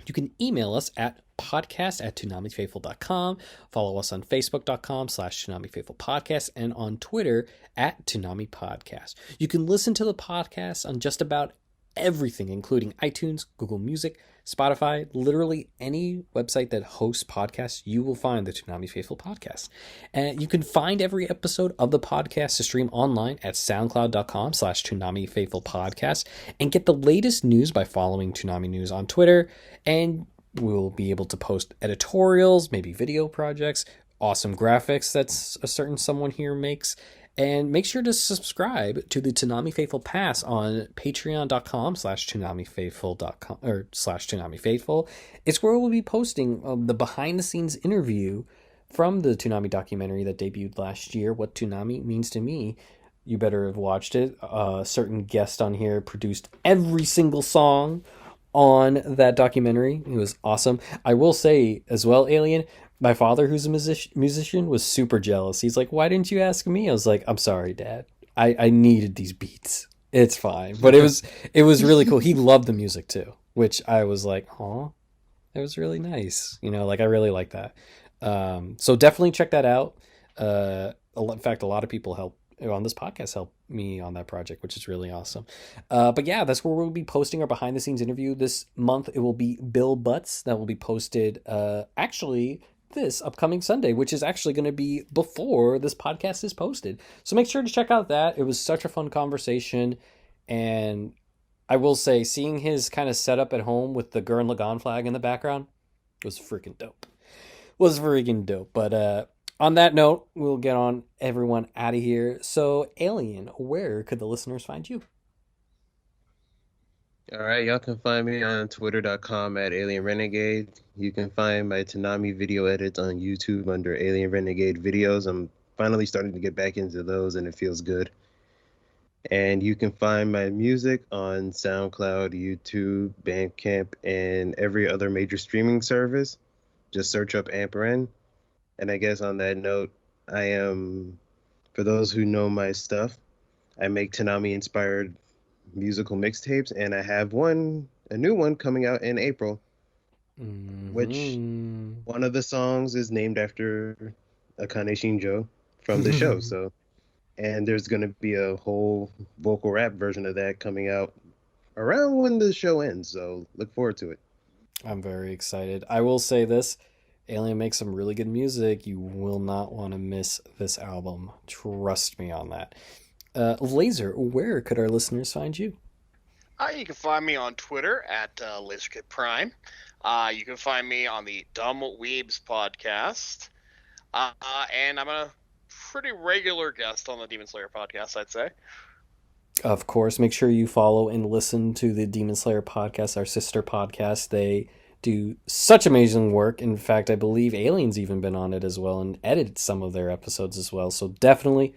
you can email us at podcast@toonamifaithful.com. Follow us on facebook.com/toonamifaithfulpodcast and on Twitter at Toonami Podcast. You can listen to the podcast on just about everything, including iTunes, Google Music, Spotify, literally any website that hosts podcasts, you will find the Toonami Faithful Podcast. And you can find every episode of the podcast to stream online at soundcloud.com/Toonami Faithful Podcast and get the latest news by following Toonami News on Twitter. And we'll be able to post editorials, maybe video projects, awesome graphics that's a certain someone here makes. And make sure to subscribe to the Toonami Faithful Pass on patreon.com/ToonamiFaithful.com or /Toonami Faithful. It's where we'll be posting the behind the scenes interview from the Toonami documentary that debuted last year, What Toonami Means to Me. You better have watched it. A certain guest on here produced every single song on that documentary. It was awesome. I will say as well, Alien, my father, who's a musician, was super jealous. He's like, why didn't you ask me? I was like, I'm sorry, Dad. I needed these beats. It's fine. But it was really cool. He loved the music too, which I was like, aw, it was really nice. Like I really like that. So definitely check that out. In fact, a lot of people on this podcast help me on that project, which is really awesome. But yeah, that's where we'll be posting our behind the scenes interview this month. It will be Bill Butts that will be posted actually this upcoming Sunday, which is actually going to be before this podcast is posted. So make sure to check out that. It was such a fun conversation. And I will say, seeing his kind of setup at home with the Gurren Lagann flag in the background was freaking dope. But on that note, we'll get on everyone out of here. So Alien, where could the listeners find you? All right, y'all can find me on twitter.com @AlienRenegade. You can find my Toonami video edits on YouTube under Alien Renegade Videos. I'm finally starting to get back into those, and it feels good. And you can find my music on SoundCloud, YouTube, Bandcamp, and every other major streaming service. Just search up Amperin. And I guess on that note, for those who know my stuff, I make Toonami-inspired musical mixtapes, and I have a new one coming out in April, which one of the songs is named after Akane Shinjo from the show. So And there's going to be a whole vocal rap version of that coming out around when the show ends. So look forward to it. I'm very excited. I will say this. Alien makes some really good music. You will not want to miss this album. Trust me on that. Laser, where could our listeners find you? You can find me on Twitter at LaserKidPrime. You can find me on the Dumb Weebs podcast. And I'm a pretty regular guest on the Demon Slayer podcast, I'd say. Of course, make sure you follow and listen to the Demon Slayer podcast, our sister podcast. They do such amazing work. In fact, I believe Alien's even been on it as well and edited some of their episodes as well. So definitely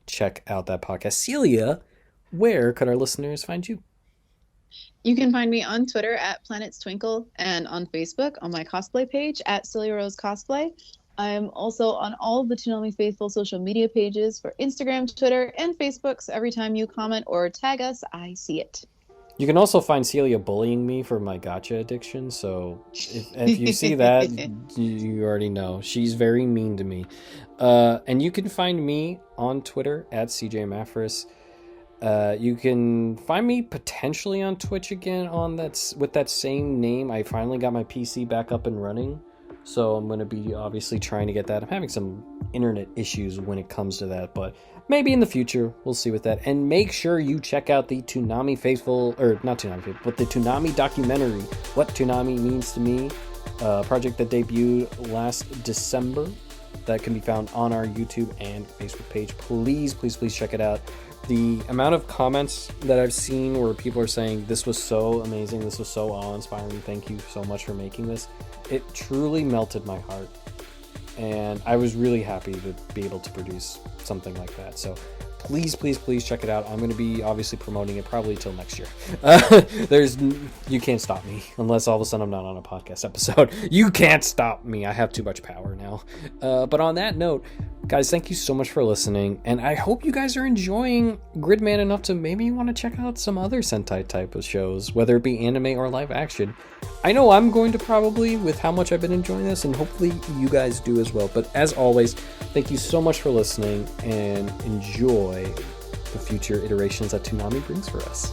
check out that podcast. Celia, where could our listeners find you? You can find me on Twitter at Planets Twinkle and on Facebook on my cosplay page at Celia Rose Cosplay. I'm also on all of the Toonami Faithful social media pages for Instagram, Twitter, and Facebook. So every time you comment or tag us, I see it. You can also find Celia bullying me for my gacha addiction. So if you see that, you already know. She's very mean to me. And you can find me on Twitter at CJMaffris. You can find me potentially on Twitch again with that same name. I finally got my PC back up and running. So I'm going to be obviously trying to get that. I'm having some internet issues when it comes to that, but maybe in the future we'll see with that. And make sure you check out the Toonami Faithful, or not Toonami Faithful, but the Toonami documentary, What Toonami Means to Me, a project that debuted last December. That can be found on our YouTube and Facebook page. Please check it out. The amount of comments that I've seen where people are saying, this was so amazing, this was so awe-inspiring, thank you so much for making this. It truly melted my heart. And I was really happy to be able to produce something like that. So please check it out. I'm going to be obviously promoting it probably till next year. You can't stop me unless all of a sudden I'm not on a podcast episode. You can't stop me. I have too much power now. But on that note, guys, thank you so much for listening. And I hope you guys are enjoying Gridman enough to maybe want to check out some other Sentai type of shows, whether it be anime or live action. I know I'm going to probably, with how much I've been enjoying this, and hopefully you guys do as well. But as always, thank you so much for listening and enjoy the future iterations that Toonami brings for us.